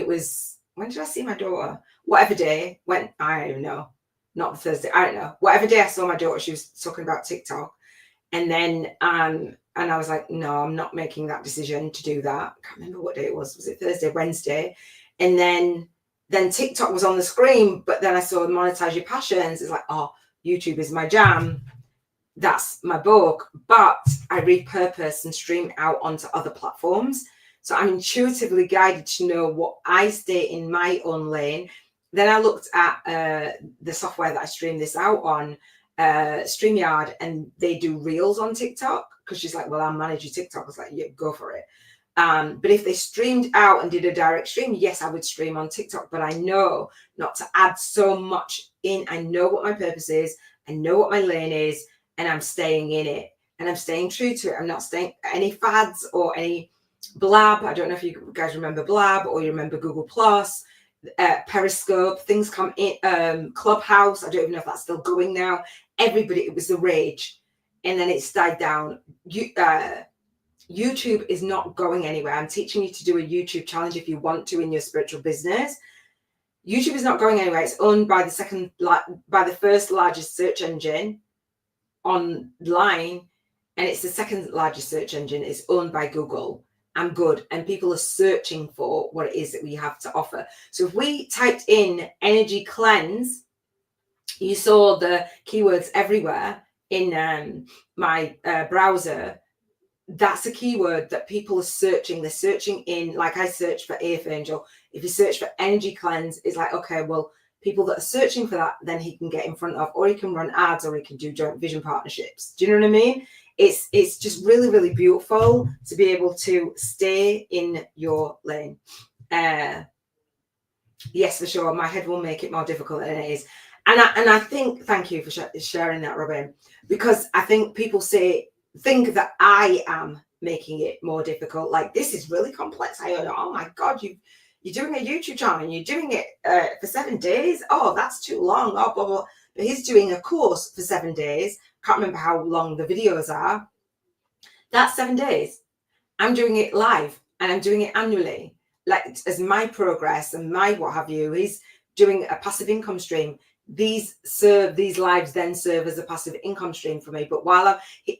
was, when did I see my daughter? Whatever day, when, I don't even know. Not Thursday, I don't know. Whatever day I saw my daughter, she was talking about TikTok. And then, and I was like, no, I'm not making that decision to do that. I can't remember what day it was. Was it Thursday, Wednesday? And then TikTok was on the screen, but then I saw monetize your passions. It's like, oh, YouTube is my jam. That's my book. But I repurpose and stream out onto other platforms. So I'm intuitively guided to know what I stay in my own lane. Then I looked at the software that I stream this out on, StreamYard, and they do reels on TikTok, because she's like, well, I'll manage your TikTok. I was like, yeah, go for it. But if they streamed out and did a direct stream, yes, I would stream on TikTok, but I know not to add so much in. I know what my purpose is. I know what my lane is, and I'm staying in it, and I'm staying true to it. I'm not staying any fads or any blab. I don't know if you guys remember Blab or you remember Google Plus. Periscope, things come in, Clubhouse, I don't even know if that's still going now. Everybody, it was the rage, and then it's died down. YouTube is not going anywhere. I'm teaching you to do a YouTube challenge if you want to in your spiritual business. YouTube is not going anywhere. It's owned by the first largest search engine online, and it's the second largest search engine. It's owned by Google. I'm good, and people are searching for what it is that we have to offer. So if we typed in energy cleanse, you saw the keywords everywhere in my browser. That's a keyword that people are searching. They're searching in, like I search for AF Angel. If you search for energy cleanse, it's like, okay, well, people that are searching for that, then he can get in front of, or he can run ads, or he can do joint vision partnerships. Do you know what I mean? It's just really, really beautiful to be able to stay in your lane. Yes, for sure. My head will make it more difficult than it is. And I think, thank you for sharing that, Robin, because I think people think that I am making it more difficult. Like, this is really complex. Oh my God, you're doing a YouTube channel and you're doing it for 7 days. Oh, that's too long. Oh, blah, blah. But he's doing a course for 7 days. Can't remember how long the videos are. That's 7 days. I'm doing it live and I'm doing it annually. Like, as my progress and my what have you, he's doing a passive income stream. These lives then serve as a passive income stream for me. But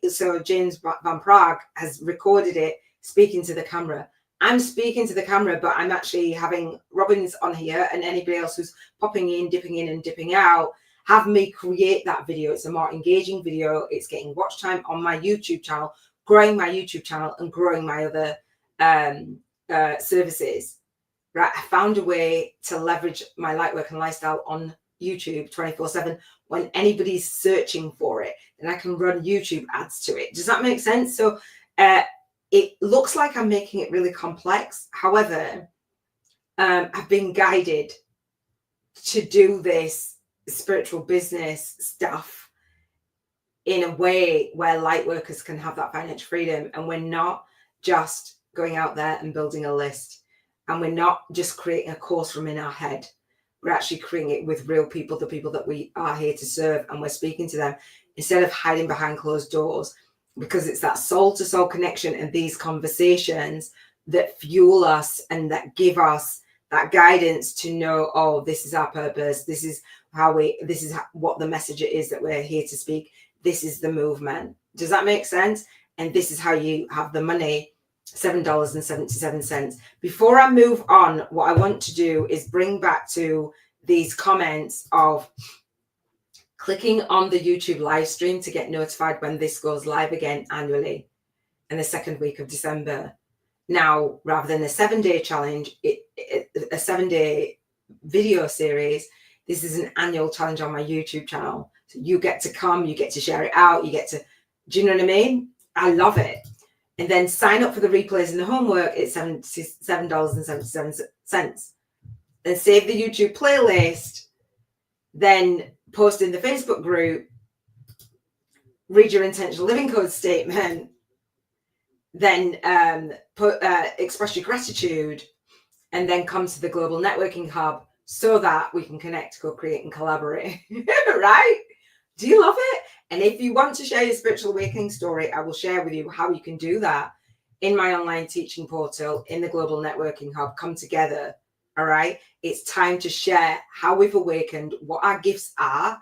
so James Van Prague has recorded it speaking to the camera. I'm speaking to the camera, but I'm actually having Robin's on here and anybody else who's popping in and dipping out, have me create that video. It's a more engaging video. It's getting watch time on my YouTube channel, growing my YouTube channel and growing my other services. Right, I found a way to leverage my Lightwork and lifestyle on YouTube 24/7. When anybody's searching for it, then I can run YouTube ads to it. Does that make sense? So it looks like I'm making it really complex. However, I've been guided to do this spiritual business stuff in a way where Lightworkers can have that financial freedom, and we're not just going out there and building a list, and we're not just creating a course from in our head. We're actually creating it with real people, the people that we are here to serve, and we're speaking to them instead of hiding behind closed doors, because it's that soul to soul connection and these conversations that fuel us and that give us that guidance to know, oh, this is our purpose. This is what the message is that we're here to speak. This is the movement. Does that make sense? And this is how you have the money, $7.77. Before I move on, what I want to do is bring back to these comments of clicking on the YouTube live stream to get notified when this goes live again annually in the second week of December. Now, rather than a 7-day challenge, a 7-day video series, this is an annual challenge on my YouTube channel. So you get to come, you get to share it out, do you know what I mean? I love it. And then sign up for the replays and the homework. It's $7.77. Then save the YouTube playlist. Then post in the Facebook group. Read your intentional living code statement. Then express your gratitude. And then come to the Global Networking Hub so that we can connect, co-create, and collaborate. Right? Do you love it? And if you want to share your spiritual awakening story, I will share with you how you can do that in my online teaching portal, in the Global Networking Hub. Come together, all right? It's time to share how we've awakened, what our gifts are,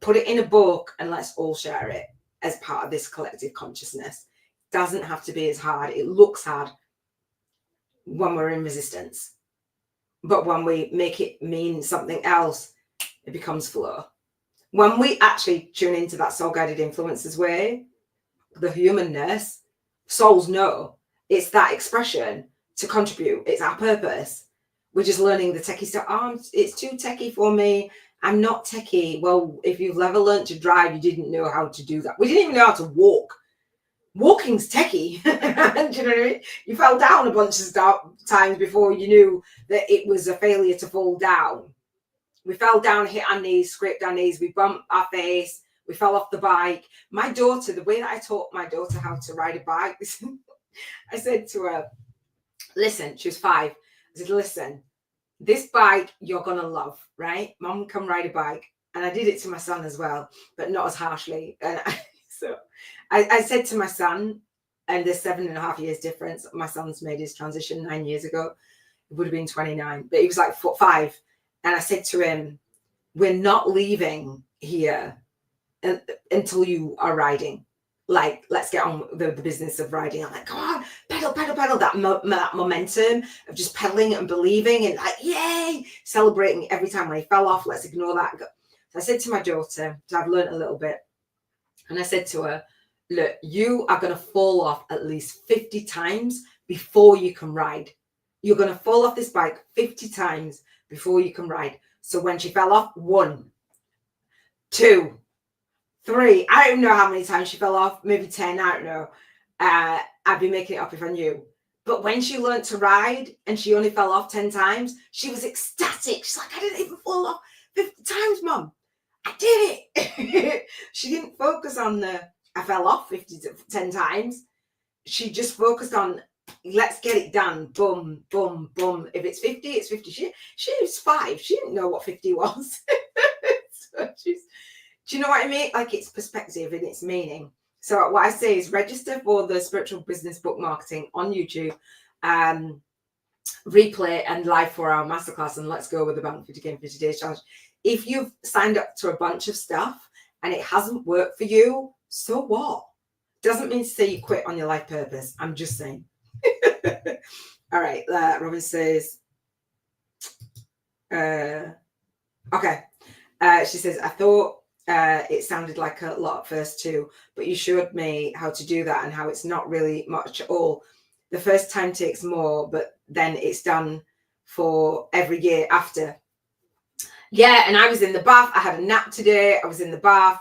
put it in a book, and let's all share it as part of this collective consciousness. It doesn't have to be as hard. It looks hard when we're in resistance. But when we make it mean something else, it becomes flow. When we actually tune into that soul-guided influences way, the humanness, souls know it's that expression to contribute. It's our purpose. We're just learning the techie stuff. Oh, it's too techie for me. I'm not techie. Well, if you've ever learned to drive, you didn't know how to do that. We didn't even know how to walk. Walking's techie. Do you know what I mean? You fell down a bunch of times before you knew that it was a failure to fall down. We fell down, hit our knees, scraped our knees, we bumped our face, we fell off the bike. My daughter, the way that I taught my daughter how to ride a bike, I said to her, listen, she was 5. I said, listen, this bike you're going to love, right? Mom, come ride a bike. And I did it to my son as well, but not as harshly. And I said to my son, and there's 7.5 years difference. My son's made his transition 9 years ago. It would have been 29, but he was like 5. And I said to him, we're not leaving here until you are riding. Like, let's get on with the business of riding. I'm like, come on, pedal, pedal, pedal. That momentum of just pedaling and believing and like, yay, celebrating every time when he fell off. Let's ignore that. So I said to my daughter, so I've learned a little bit. And I said to her, look, you are going to fall off at least 50 times before you can ride. You're going to fall off this bike 50 times before you can ride. So when she fell off, 1, 2, 3, I don't know how many times she fell off, maybe 10, I don't know. I'd be making it up if I knew. But when she learned to ride and she only fell off 10 times, she was ecstatic. She's like, I didn't even fall off 50 times, Mum. I did it. She didn't focus on I fell off 10 times. She just focused on, let's get it done. Boom, boom, boom. If it's 50, it's 50. She was 5. She didn't know what 50 was. So do you know what I mean? Like, it's perspective and it's meaning. So what I say is register for the Spiritual Business Book Marketing on YouTube, replay and live 4-hour masterclass, and let's go with the Bank 50K for today's challenge. If you've signed up to a bunch of stuff and it hasn't worked for you, so what? Doesn't mean to say you quit on your life purpose. I'm just saying. All right. Robin says, okay. She says, I thought it sounded like a lot at first too, but you showed me how to do that and how it's not really much at all. The first time takes more, but then it's done for every year after. Yeah, and I was in the bath. I had a nap today. I was in the bath.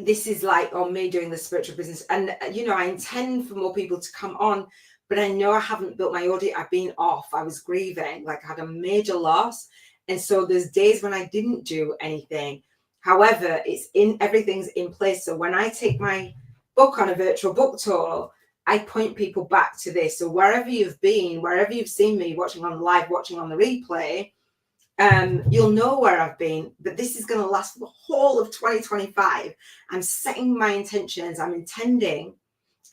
This is like on me doing the spiritual business. And, you know, I intend for more people to come on, but I know I haven't built my audience. I've been off. I was grieving, like I had a major loss. And so there's days when I didn't do anything. However, everything's in place. So when I take my book on a virtual book tour, I point people back to this. So wherever you've been, wherever you've seen me, watching on live, watching on the replay, you'll know where I've been, but this is going to last for the whole of 2025. I'm setting my intentions. I'm intending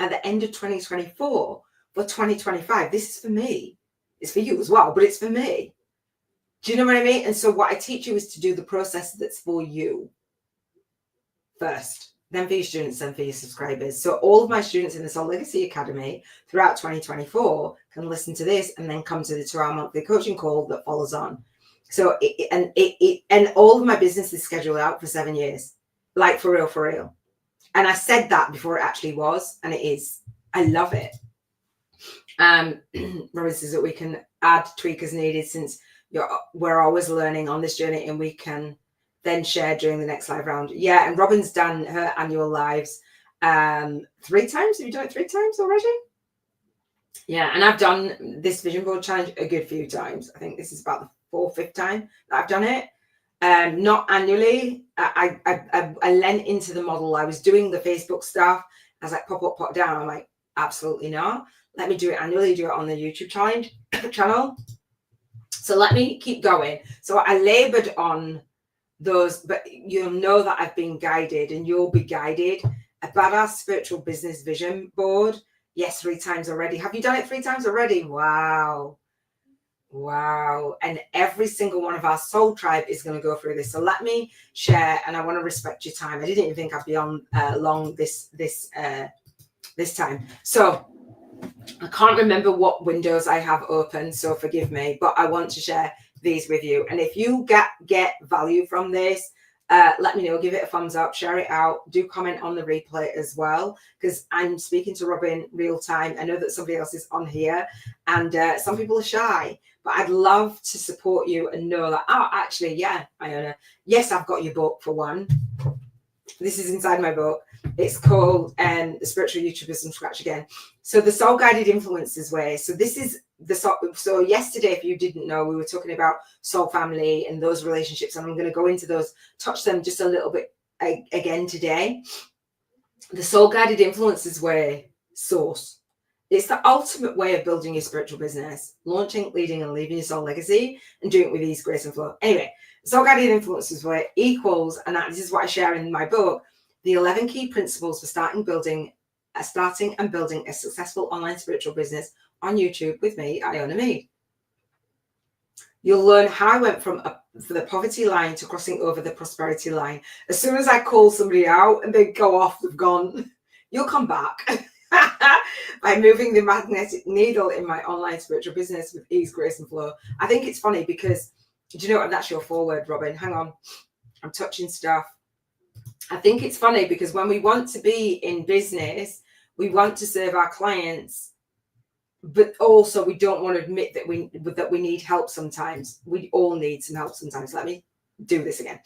at the end of 2024 for 2025. This is for me. It's for you as well, but it's for me. Do you know what I mean? And so what I teach you is to do the process that's for you first, then for your students, then for your subscribers. So all of my students in the Soul Legacy Academy throughout 2024 can listen to this and then come to the 2-hour monthly coaching call that follows on. So and all of my business is scheduled out for 7 years, like for real. And I said that before it actually was, and it is. I love it. Robin says that we can add, tweak as needed, since we're always learning on this journey, and we can then share during the next live round. Yeah, and Robin's done her annual lives 3 times. Have you done it 3 times already? Yeah, and I've done this vision board challenge a good few times. I think this is about the 4th, 5th time that I've done it. Not annually. I lent into the model. I was doing the Facebook stuff. I was like, pop up, pop down. I'm like, absolutely not. Let me do it annually. Do it on the YouTube channel. So let me keep going. So I labored on those, but you'll know that I've been guided, and you'll be guided. A badass spiritual business vision board. Yes, 3 times already. Have you done it 3 times already? Wow. And every single one of our soul tribe is going to go through this. So let me share, and I want to respect your time. I didn't even think I'd be on long this time. So I can't remember what windows I have open, so forgive me, but I want to share these with you. And if you get value from this, let me know. Give it a thumbs up, share it out, do comment on the replay as well, because I'm speaking to Robin real time. I know that somebody else is on here, and some people are shy, but I'd love to support you and know that, oh, actually, yeah, Iona, yes, I've got your book for one. This is inside my book. It's called The Spiritual YouTubers from Scratch Again. So the Soul Guided Influencers Way. So this is the soul. So yesterday, if you didn't know, we were talking about soul family and those relationships, and I'm going to go into those, touch them just a little bit again today. The Soul Guided Influencers Way source. It's the ultimate way of building your spiritual business, launching, leading, and leaving your soul legacy, and doing it with ease, grace, and flow. Anyway, Soul Guided Influencers Way equals, and this is what I share in my book, the 11 key principles for starting and building a successful online spiritual business on YouTube with me, Iona Meade. You'll learn how I went from the poverty line to crossing over the prosperity line. As soon as I call somebody out and they go off, they've gone, you'll come back by moving the magnetic needle in my online spiritual business with ease, grace, and flow. I think it's funny because, do you know what? That's your foreword, Robin. Hang on. I'm touching stuff. I think it's funny because when we want to be in business, we want to serve our clients but also we don't want to admit that we need help sometimes. We all need some help sometimes. Let me do this again.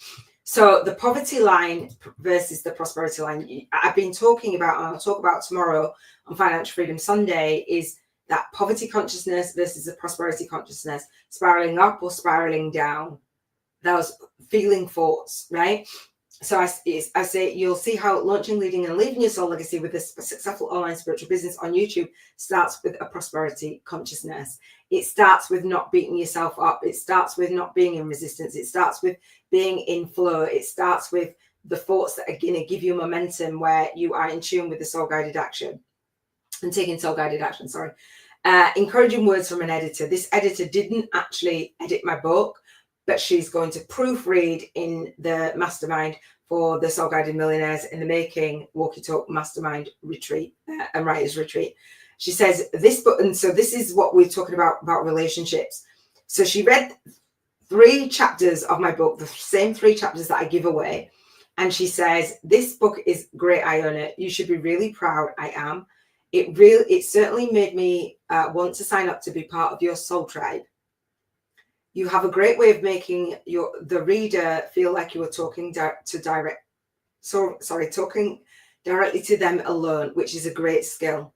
So the poverty line versus the prosperity line, I've been talking about, and I'll talk about tomorrow on Financial Freedom Sunday, is that poverty consciousness versus the prosperity consciousness, spiraling up or spiraling down, those feeling thoughts, right? So I say, you'll see how launching, leading, and leaving your soul legacy with a successful online spiritual business on YouTube starts with a prosperity consciousness. It starts with not beating yourself up. It starts with not being in resistance. It starts with being in flow. It starts with the thoughts that are going to give you momentum, where you are in tune with the soul guided action and taking soul guided action. Encouraging words from an editor. This editor didn't actually edit my book, but she's going to proofread in the mastermind for the Soul Guided Millionaires in the Making Walkie Talk Mastermind Retreat and Writers Retreat. She says this book, and so this is what we're talking about relationships. So she read 3 chapters of my book, the same 3 chapters that I give away. And she says, this book is great, Iona. You should be really proud. I am. It certainly made me want to sign up to be part of your soul tribe. You have a great way of making the reader feel like you are talking directly to them alone, which is a great skill.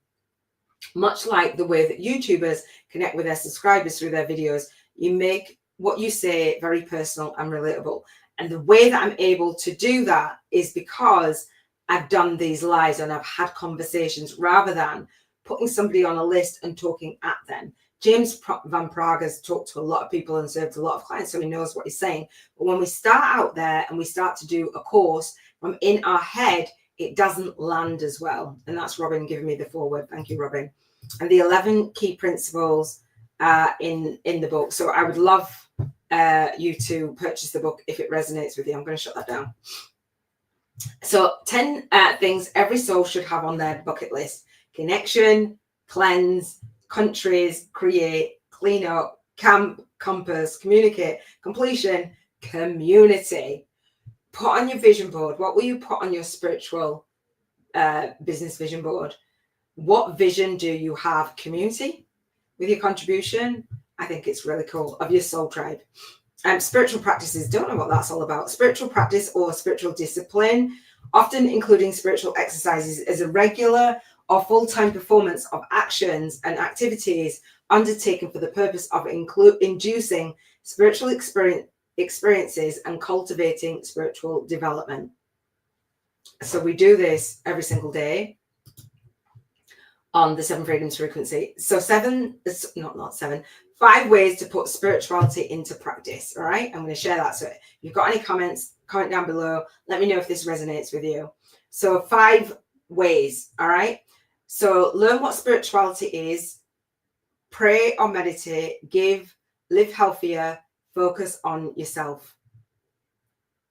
Much like the way that YouTubers connect with their subscribers through their videos, you make what you say very personal and relatable. And the way that I'm able to do that is because I've done these lives and I've had conversations, rather than putting somebody on a list and talking at them. James Van Prague has talked to a lot of people and served a lot of clients, so he knows what he's saying. But when we start out there and we start to do a course from in our head, it doesn't land as well. And that's Robin giving me the foreword. Thank you, Robin. And the 11 key principles in the book. So I would love you to purchase the book if it resonates with you. I'm going to shut that down. So 10 things every soul should have on their bucket list: connection, cleanse, countries, create, clean up, camp, compass, communicate, completion, community. Put on your vision board. What will you put on your spiritual business vision board? What vision do you have? Community with your contribution. I think it's really cool. Of your soul tribe. Spiritual practices, don't know what that's all about. Spiritual practice or spiritual discipline, often including spiritual exercises, as a regular or full-time performance of actions and activities undertaken for the purpose of inducing spiritual experiences and cultivating spiritual development. So we do this every single day on the 7 Freedoms frequency. So 5 ways to put spirituality into practice. All right, I'm going to share that. So if you've got any comments, comment down below. Let me know if this resonates with you. So 5 ways. All right. So learn what spirituality is, pray or meditate, give, live healthier, focus on yourself.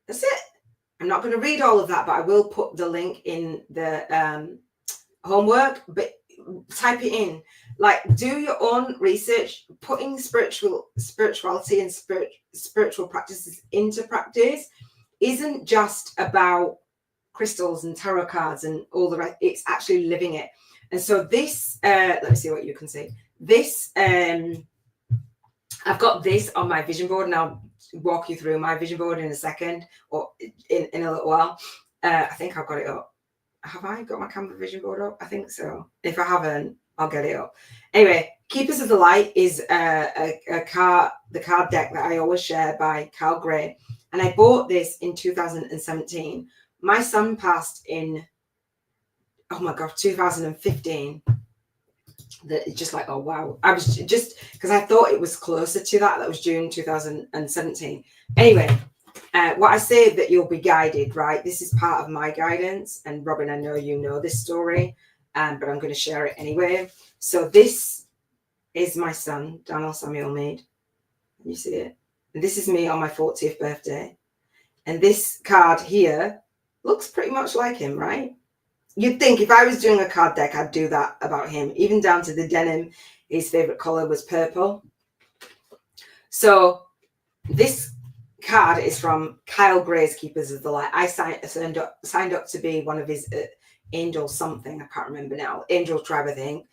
That's it. I'm not going to read all of that, but I will put the link in the homework, but type it in. Like, do your own research. Putting spirituality and spiritual practices into practice isn't just about crystals and tarot cards and all the rest. It's actually living it. And so this, let me see what you can see. This, I've got this on my vision board, and I'll walk you through my vision board in a second, or in a little while. I think I've got it up. Have I got my Canva vision board up? I think so. If I haven't, I'll get it up. Anyway, Keepers of the Light is the card deck that I always share by Carl Gray. And I bought this in 2017. My son passed in, oh my God, 2015. That just like, oh wow. I was just, because I thought it was closer to that. That was June 2017. Anyway, what I say, that you'll be guided, right? This is part of my guidance. And Robin, I know you know this story, but I'm going to share it anyway. So this is my son, Enrol Samuel Meade. Can you see it? And this is me on my 40th birthday. And this card here looks pretty much like him, right? You'd think if I was doing a card deck, I'd do that about him, even down to the denim. His favorite color was purple. So this card is from Kyle Gray's Keepers of the Light. I signed up to be one of his angel something. I can't remember now. Angel tribe, I think.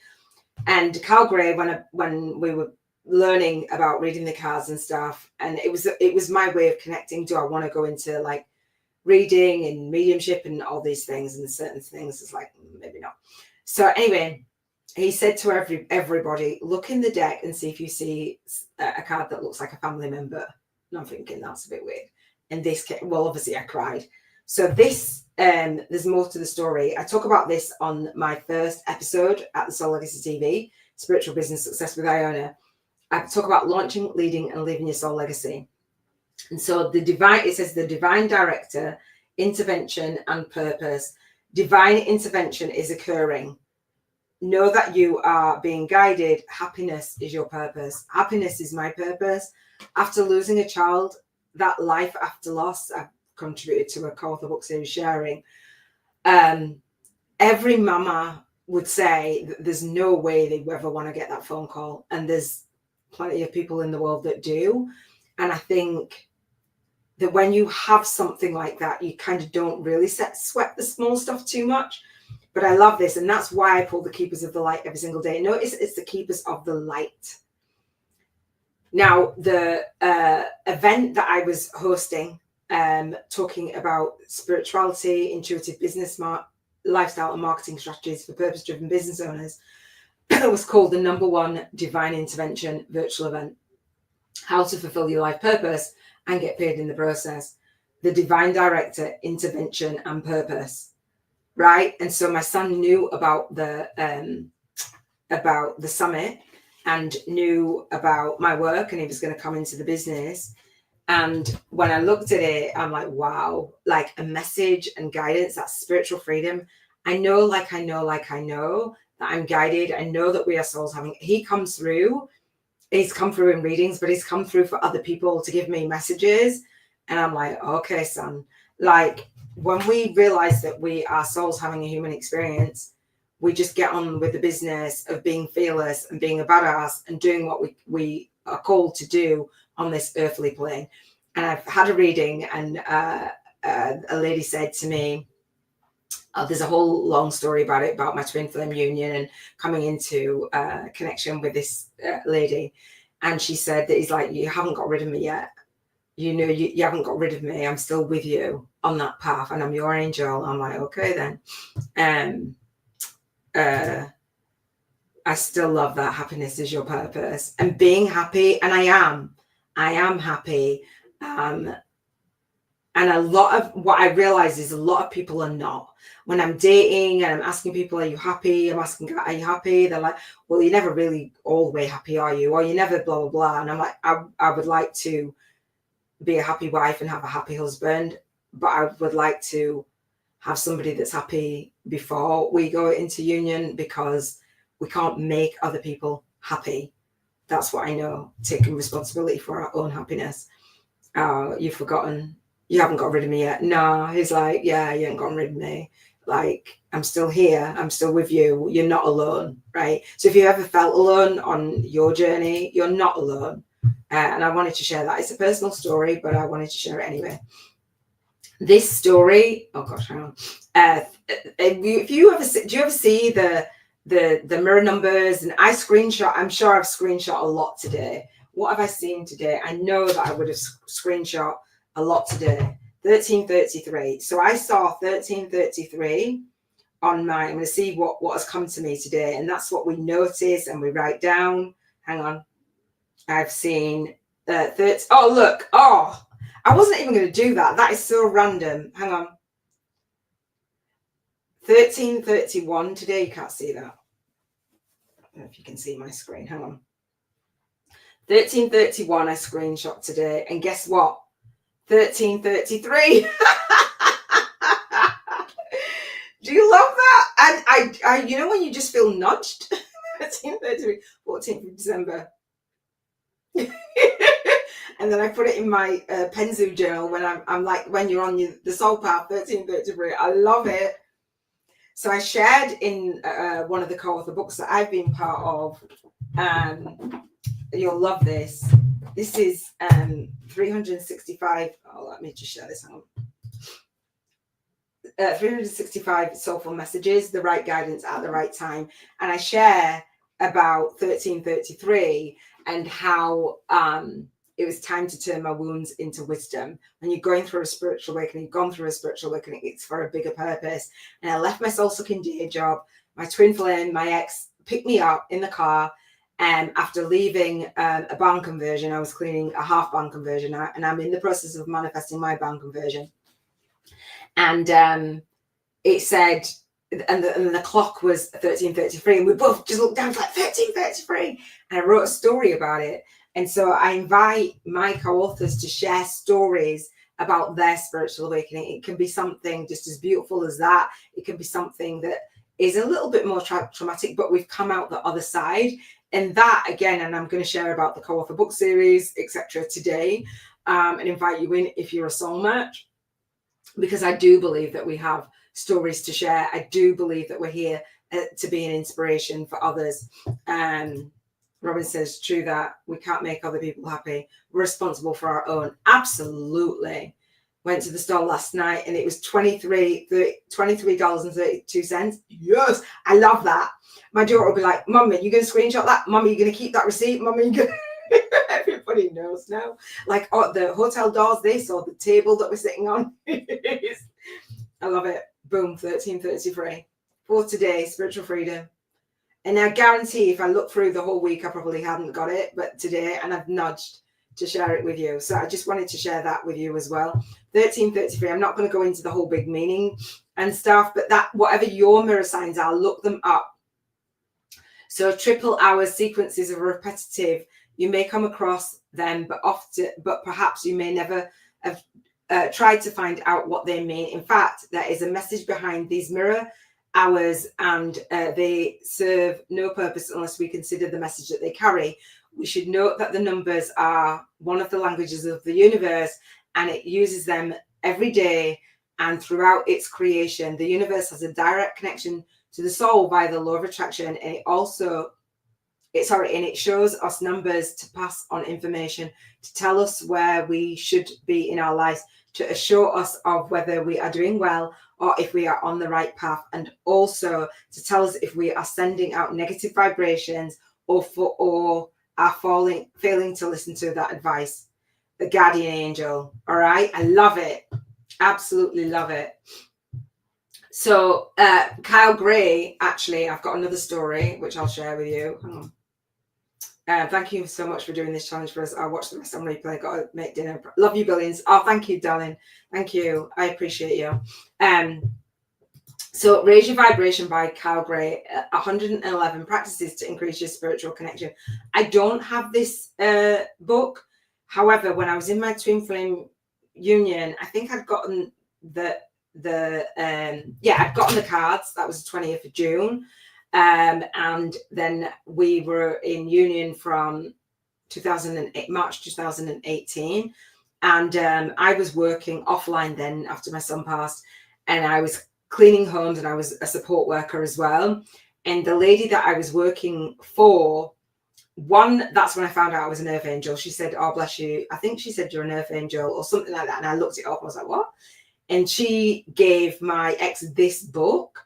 And Carl Gray, when we were learning about reading the cards and stuff, and it was my way of connecting. Do I want to go into like reading and mediumship and all these things, and certain things it's like maybe not. So anyway, he said to everybody, look in the deck and see if you see a card that looks like a family member. And I'm thinking that's a bit weird. In this case, well, obviously I cried. So this, there's more to the story. I talk about this on my first episode at the SoulLegacyTV, Spiritual Business Success with Iona. I talk about launching, leading, and leaving your soul legacy. And so it says the divine director, intervention, and purpose. Divine intervention is occurring. Know that you are being guided. Happiness is your purpose. Happiness is my purpose. After losing a child, that life after loss, I've contributed to a co-author book series sharing. Every mama would say that there's no way they ever want to get that phone call. And there's plenty of people in the world that do. And I think that when you have something like that, you kind of don't really sweat the small stuff too much. But I love this, and that's why I pull the Keepers of the Light every single day. Notice it's the Keepers of the Light. Now, the event that I was hosting, talking about spirituality, intuitive business, lifestyle and marketing strategies for purpose-driven business owners, was called the #1 Divine Intervention virtual event. How to fulfill your life purpose and get paid in the process. The divine director, intervention, and purpose. Right. And so my son knew about the summit and knew about my work, and he was going to come into the business. And when I looked at it, I'm like, wow, like a message and guidance, that's spiritual freedom. I know that I'm guided. I know that we are souls having, he's come through in readings, but he's come through for other people to give me messages. And I'm like, okay, son, like, when we realize that we are souls having a human experience, we just get on with the business of being fearless and being a badass and doing what we are called to do on this earthly plane. And I've had a reading, and a lady said to me, there's a whole long story about it, about my twin flame union and coming into connection with this lady. And she said that he's like, you haven't got rid of me yet. You know, you haven't got rid of me. I'm still with you on that path, and I'm your angel. I'm like, okay then. I still love that. Happiness is your purpose, and being happy. And I am happy. And a lot of what I realize is a lot of people are not. When I'm dating and I'm asking people, are you happy? I'm asking, are you happy? They're like, well, you're never really all the way happy, are you? Or you never blah, blah, blah. And I'm like, I would like to be a happy wife and have a happy husband, but I would like to have somebody that's happy before we go into union, because we can't make other people happy. That's what I know, taking responsibility for our own happiness. You've forgotten, you haven't got rid of me yet. No, he's like, yeah, you haven't gotten rid of me. Like, I'm still here, I'm still with you, you're not alone, right? So if you ever felt alone on your journey, you're not alone. And I wanted to share that. It's a personal story, but I wanted to share it anyway. This story, oh gosh, hang on. If you ever do you ever see the mirror numbers? And I'm sure I've screenshot a lot today. What have I seen today? I know that I would have screenshot a lot today. 1333. So I saw 1333 on my, I'm going to see what has come to me today. And that's what we notice and we write down. Hang on. I've seen 30. Oh, look. Oh, I wasn't even going to do that. That is so random. Hang on. 1331 today. You can't see that. I don't know if you can see my screen. Hang on. 1331 I screenshot today. And guess what? 1333. Do you love that? And I you know when you just feel nudged? 1333, 14th of December. And then I put it in my Penzu journal when I'm like, when you're on the soul path, 1333. I love it. So I shared in one of the co-author books that I've been part of. You'll love this. This is 365. Oh, let me just share this. Hang on. 365 soulful messages, the right guidance at the right time. And I share about 1333 and how it was time to turn my wounds into wisdom. When you're going through a spiritual awakening, you've gone through a spiritual awakening, it's for a bigger purpose. And I left my soul-sucking day job. My twin flame, my ex, picked me up in the car. And after leaving a barn conversion, I was cleaning a half barn conversion, and I'm in the process of manifesting my barn conversion. And it said, and the clock was 1333, and we both just looked down, like 1333, and I wrote a story about it. And so I invite my co-authors to share stories about their spiritual awakening. It can be something just as beautiful as that. It can be something that is a little bit more traumatic, but we've come out the other side. And that, again, and I'm going to share about the co-author book series, etc. today, and invite you in if you're a soul match, because I do believe that we have stories to share. I do believe that we're here to be an inspiration for others. Robin says, true that we can't make other people happy. We're responsible for our own. Absolutely. Went to the store last night and it was $23.32. Yes, I love that. My daughter will be like, Mum, are you going to screenshot that? Mum, are you going to keep that receipt? Mum, are you going to... Everybody knows now. Like, oh, the hotel doors, they saw the table that we're sitting on. I love it. Boom, 1333. For today, spiritual freedom. And I guarantee if I look through the whole week, I probably hadn't got it. But today, and I've nudged to share it with you. So I just wanted to share that with you as well. 1333. I'm not going to go into the whole big meaning and stuff, but that whatever your mirror signs are, look them up. So triple hour sequences are repetitive. You may come across them, but perhaps you may never have tried to find out what they mean. In fact, there is a message behind these mirror hours, and they serve no purpose unless we consider the message that they carry. We should note that the numbers are one of the languages of the universe, and it uses them every day and throughout its creation. The universe has a direct connection to the soul via the law of attraction, and it shows us numbers to pass on information, to tell us where we should be in our lives, to assure us of whether we are doing well or if we are on the right path, and also to tell us if we are sending out negative vibrations or are failing to listen to that advice. The guardian angel. All right. I love it. Absolutely love it. So Kyle Gray, actually, I've got another story which I'll share with you. Hang on. Thank you so much for doing this challenge for us. I'll watch the rest on replay. Got to make dinner. Love you, billions. Oh, thank you, darling. Thank you. I appreciate you. So Raise Your Vibration by Kyle Gray, 111 practices to increase your spiritual connection. I don't have this book. However, when I was in my twin flame union, I think I'd gotten I'd gotten the cards. That was the 20th of June. And then we were in union from March 2018. And I was working offline then after my son passed, and I was cleaning homes, and I was a support worker as well. And the lady that I was working for, that's when I found out I was an earth angel. She said, oh, bless you. I think she said you're an earth angel or something like that. And I looked it up. I was like, what? And she gave my ex this book.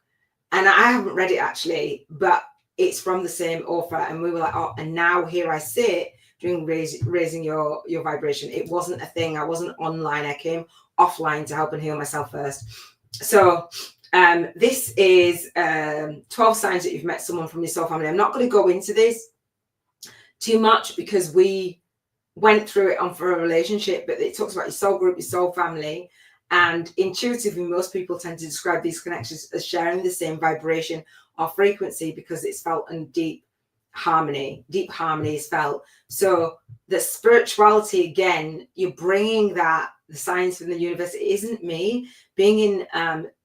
And I haven't read it actually, but it's from the same author. And we were like, oh, and now here I sit doing raising your vibration. It wasn't a thing. I wasn't online. I came offline to help and heal myself first. So this is 12 signs that you've met someone from your soul family. I'm not going to go into this too much because we went through it on For a Relationship, but it talks about your soul group, your soul family. And intuitively, most people tend to describe these connections as sharing the same vibration or frequency because it's felt in deep harmony. Deep harmony is felt. So the spirituality, again, you're bringing that, the science from the universe. It isn't me. Being in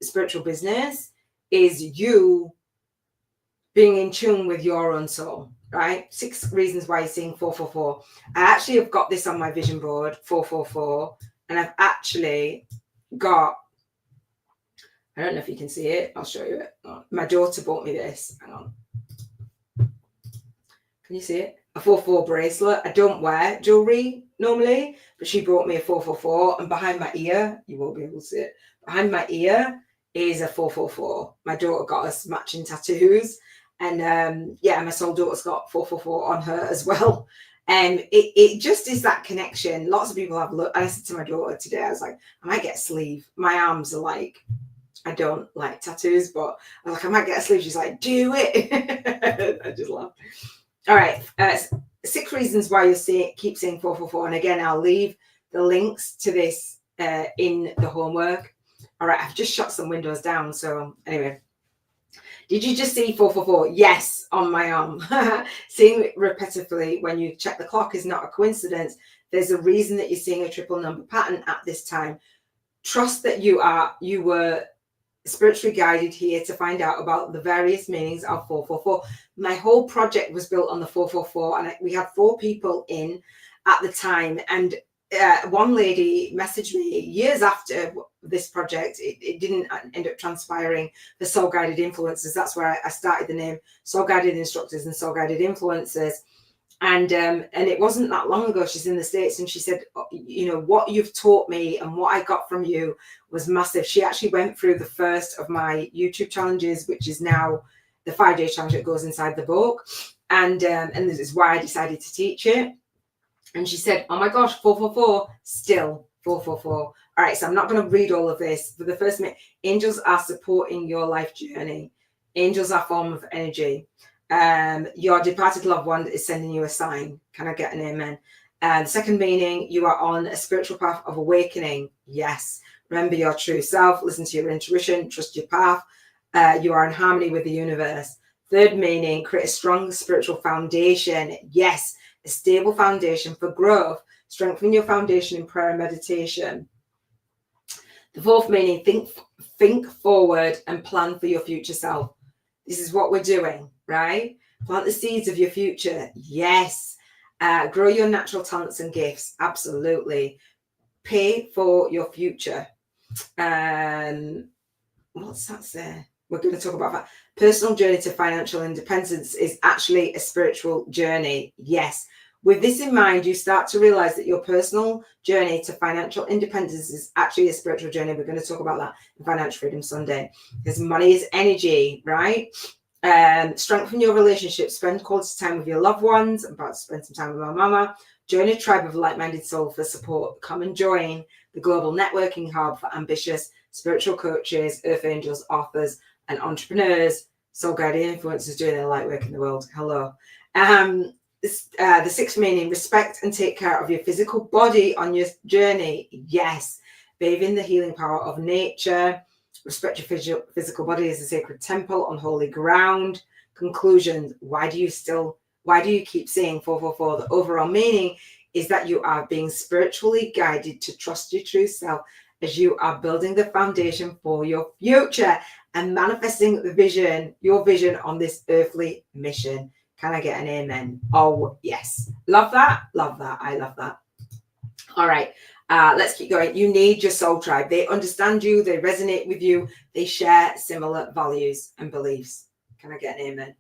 spiritual business is you being in tune with your own soul, right? 6 reasons why you're seeing 444. I actually have got this on my vision board, 444, and I've actually got, I don't know if you can see it. I'll show you it. My daughter bought me this. Hang on. Can you see it? A 444 bracelet. I don't wear jewelry normally, but she brought me a 444. And behind my ear, you won't be able to see it. Behind my ear is a 444. My daughter got us matching tattoos. And yeah, my soul daughter's got 444 on her as well. And it just is that connection. Lots of people have looked. I said to my daughter today, I was like, I might get a sleeve. My arms are like, I don't like tattoos, but I was like, I might get a sleeve. She's like, do it. I just laugh. All right. 6 reasons why you keep seeing 444. And again, I'll leave the links to this in the homework. All right. I've just shut some windows down. So anyway. Did you just see 444? Yes, on my arm. Seeing it repetitively when you check the clock is not a coincidence. There's a reason that you're seeing a triple number pattern at this time. Trust that you were spiritually guided here to find out about the various meanings of 444. My whole project was built on the 444, and we had 4 people in at the time. And one lady messaged me years after this project. It didn't end up transpiring for Soul Guided Influencers. That's where I started the name Soul Guided Instructors and Soul Guided Influencers. And it wasn't that long ago. She's in the States, and she said, you know, what you've taught me and what I got from you was massive. She actually went through the first of my YouTube challenges, which is now the 5-day challenge that goes inside the book. And this is why I decided to teach it. And she said, oh my gosh, 444, still 444. All right, so I'm not going to read all of this. For the first minute, angels are supporting your life journey. Angels are a form of energy. Your departed loved one is sending you a sign. Can I get an amen? The second meaning, you are on a spiritual path of awakening. Yes. Remember your true self. Listen to your intuition. Trust your path. You are in harmony with the universe. Third meaning, create a strong spiritual foundation. Yes. A stable foundation for growth. Strengthen your foundation in prayer and meditation. The fourth meaning, think forward and plan for your future self. This is what we're doing, right? Plant the seeds of your future. Yes. Grow your natural talents and gifts. Absolutely. Pay for your future. What's that say? We're going to talk about that. Personal journey to financial independence is actually a spiritual journey. Yes. With this in mind, you start to realize that your personal journey to financial independence is actually a spiritual journey. We're going to talk about that in Financial Freedom Sunday, because money is energy, right? Strengthen your relationships. Spend quality time with your loved ones. I'm about to spend some time with my mama. Join a tribe of like-minded souls for support. Come and join the global networking hub for ambitious spiritual coaches, earth angels, authors, and entrepreneurs, soul guided influencers doing their light work in the world. Hello. The sixth meaning, respect and take care of your physical body on your journey. Yes. Bathe in the healing power of nature. Respect your physical body as a sacred temple on holy ground. Conclusion, why do you keep saying 444? The overall meaning is that you are being spiritually guided to trust your true self as you are building the foundation for your future and manifesting your vision on this earthly mission. Can I get an amen? Oh, yes. Love that. Love that. I love that. All right. Let's keep going. You need your soul tribe. They understand you. They resonate with you. They share similar values and beliefs. Can I get an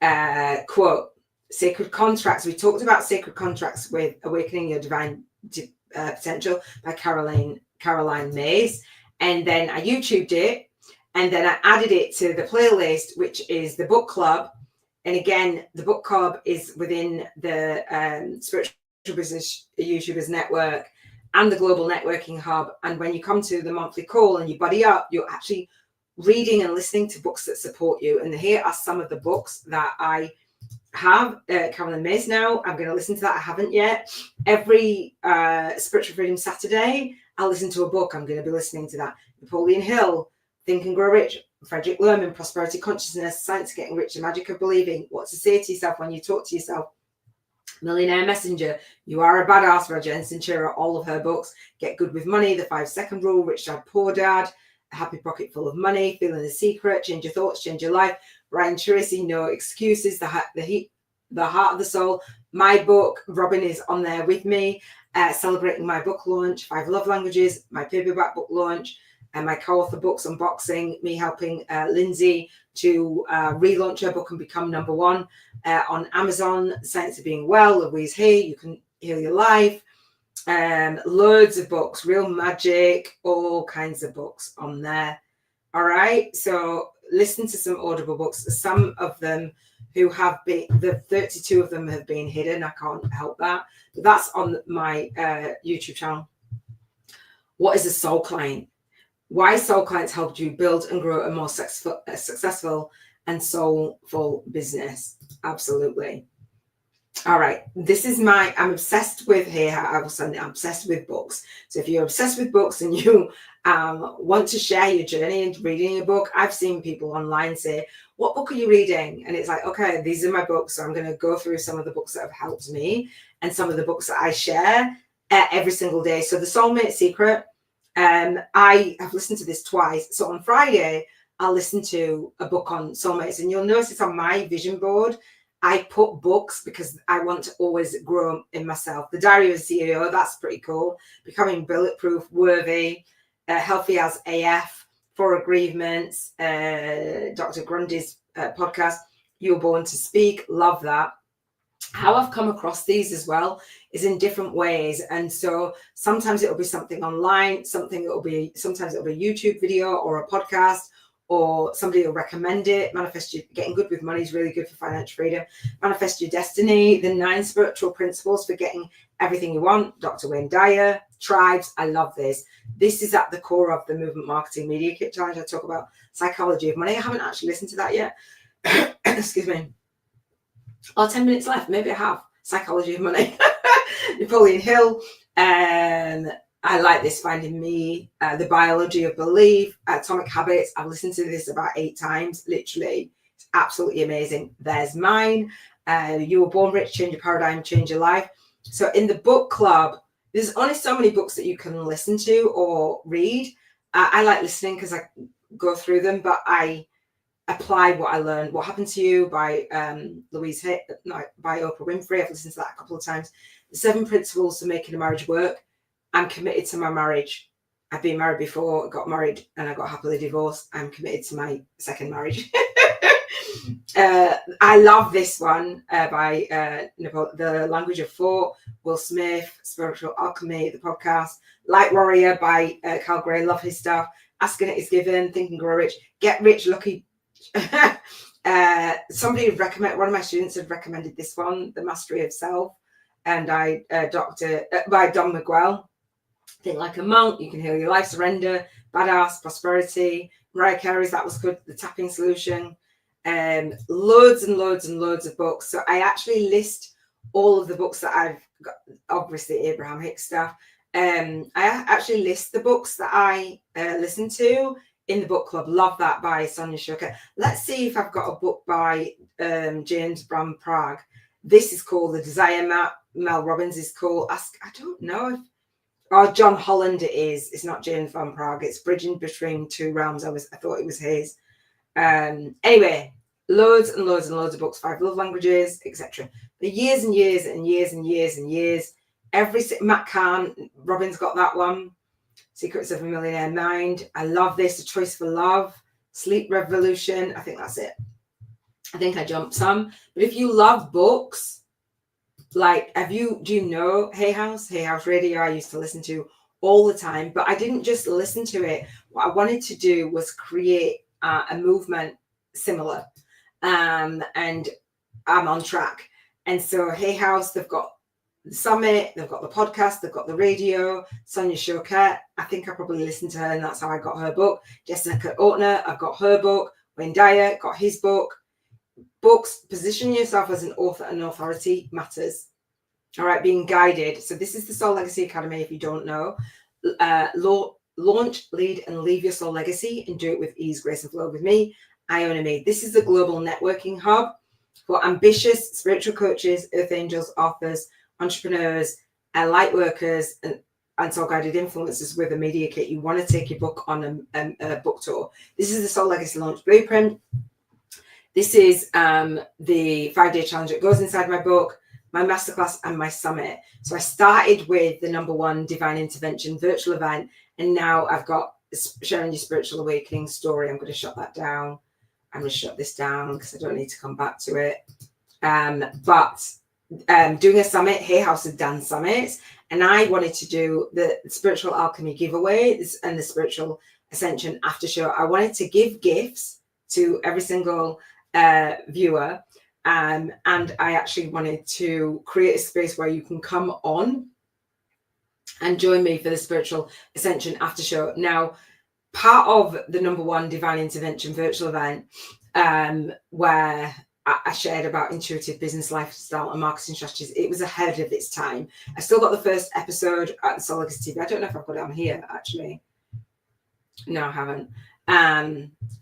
amen? Quote, sacred contracts. We talked about sacred contracts with Awakening Your Divine Potential by Caroline Mays. And then I YouTubed it. And then I added it to the playlist, which is the book club. And again, the book club is within the Spiritual Business YouTubers Network and the Global Networking Hub. And when you come to the monthly call and you buddy up, you're actually reading and listening to books that support you. And here are some of the books that I have. Carolyn Mays now. I'm going to listen to that. I haven't yet. Every Spiritual Freedom Saturday, I'll listen to a book. I'm going to be listening to that. Napoleon Hill, Think and Grow Rich. Frederick Lerman, Prosperity Consciousness, Science of Getting Rich, The Magic of Believing, What to Say to Yourself When You Talk to Yourself, Millionaire Messenger, You Are a Badass, by Jen Sincero, all of her books, Get Good with Money, The 5-Second Rule, Rich Dad, Poor Dad, A Happy Pocket Full of Money, Feeling the Secret, Change Your Thoughts, Change Your Life, Brian Tracy, No Excuses, The Heart of the Soul, my book, Robin is on there with me, celebrating my book launch, 5 Love Languages, my paperback book launch, and my co-author books unboxing, me helping Lindsay to relaunch her book and become #1 on Amazon. Science of Being Well, Louise Hay, You Can Heal Your Life. Loads of books, Real Magic, all kinds of books on there. All right. So listened to some Audible books. Some of them who have been, the 32 of them have been hidden. I can't help that. But that's on my YouTube channel. What is a soul client? Why soul clients helped you build and grow a more successful and soulful business. Absolutely. All right. This is I'm obsessed with here. I'm obsessed with books. So if you're obsessed with books and you want to share your journey into reading a book, I've seen people online say, what book are you reading? And it's like, okay, these are my books. So I'm going to go through some of the books that have helped me and some of the books that I share every single day. So The Soulmate Secret, I have listened to this twice. So on Friday, I'll listen to a book on soulmates, and you'll notice on my vision board, I put books because I want to always grow in myself. The Diary of a CEO, that's pretty cool. Becoming Bulletproof, Worthy, Healthy as AF, For Agreements, Dr. Grundy's podcast, You Were Born to Speak. Love that. How I've come across these as well is in different ways. And so sometimes it'll be something online, sometimes it'll be a YouTube video or a podcast, or somebody will recommend it. Manifest Your, Getting Good with Money is really good for financial freedom. Manifest Your Destiny, the 9 spiritual principles for getting everything you want. Dr. Wayne Dyer, Tribes. I love this. This is at the core of the Movement Marketing Media Kit Challenge. I talk about psychology of money. I haven't actually listened to that yet. Excuse me. 10 minutes left. Maybe I have. Psychology of Money. Napoleon Hill. I like this, Finding Me, The Biology of Belief, Atomic Habits. I've listened to this about 8 times, literally. It's absolutely amazing. There's mine. You Were Born Rich, Change Your Paradigm, Change Your Life. So in the book club, there's only so many books that you can listen to or read. I like listening because I go through them, but I apply what I learned. What Happened to You by by Oprah Winfrey. I've listened to that a couple of times. The 7 Principles for Making a Marriage Work. I'm committed to my marriage. I've been married before, got married, and I got happily divorced. I'm committed to my second marriage. I love this one by The Language of Four, Will Smith, Spiritual Alchemy, the podcast. Light Warrior by Carl Gray. Love his stuff. Asking It Is Given, Think and Grow Rich. Get Rich, Lucky. Somebody recommended, one of my students had recommended this one, The Mastery of Self, and by Don Miguel. Think Like a Monk, You Can Heal Your Life, Surrender, Badass, Prosperity, Mariah Carey's That Was Good, The Tapping Solution, loads and loads and loads of books. So I actually list all of the books that I've got, obviously Abraham Hicks stuff. I actually list the books that I listen to in the book club. Love that, by Sonia Shuker. Let's see if I've got a book by James Bram Prague. This is called The Desire Map. Mel Robbins is called I don't know if John Holland it is. It's not James Van Prague. It's Bridging Between Two Realms. I thought it was his. Anyway, loads and loads and loads of books, 5 Love Languages, etc. For years and years and years and years and years. Matt Kahn, Robin's got that one. Secrets of a Millionaire Mind. I love this. A Choice for Love. Sleep Revolution. I think that's it. I think I jumped some. But if you love books, like, do you know Hay House Radio? I used to listen to all the time, but I didn't just listen to it. What I wanted to do was create a movement similar, and I'm on track. And so Hay House, they've got the summit, they've got the podcast, they've got the radio. Sonia Choquette, I think I probably listened to her, and that's how I got her book. Jessica Ortner, I've got her book. Wayne Dyer, got his book. Books, position yourself as an author and authority matters. All right, being guided. So this is the Soul Legacy Academy. If you don't know, launch, lead, and leave your soul legacy, and do it with ease, grace, and flow with me, Iona Meade. This is the global networking hub for ambitious spiritual coaches, earth angels, authors, entrepreneurs, light workers, and soul guided influencers with a media kit. You want to take your book on a book tour. This is the Soul Legacy Launch Blueprint. This is the 5-day challenge that goes inside my book, my masterclass, and my summit. So I started with the #1 Divine Intervention virtual event, and now I've got Sharing Your Spiritual Awakening Story. I'm going to shut that down. I'm going to shut this down because I don't need to come back to it. But doing a summit, Hay House have done summits, and I wanted to do the Spiritual Alchemy giveaway and the Spiritual Ascension after show. I wanted to give gifts to every single viewer. And I actually wanted to create a space where you can come on and join me for the Spiritual Ascension After Show. Now, part of the #1 Divine Intervention virtual event, where I shared about intuitive business, lifestyle, and marketing strategies, it was ahead of its time. I still got the first episode at the SoulLegacyTV. I don't know if I've got it on here, actually. No, I haven't.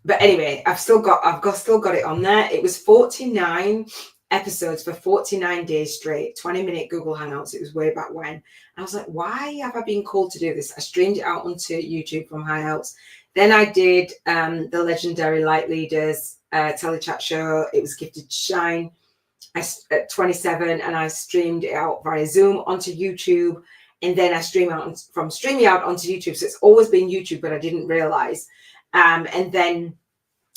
But anyway, I've still got it on there. It was 49 episodes for 49 days straight, 20-minute Google Hangouts. It was way back when. And I was like, why have I been called to do this? I streamed it out onto YouTube from Hangouts. Then I did the legendary Light Leaders telechat show. It was Gifted to Shine at 27, and I streamed it out via Zoom onto YouTube. And then I stream out from StreamYard onto YouTube. So it's always been YouTube, but I didn't realize. And then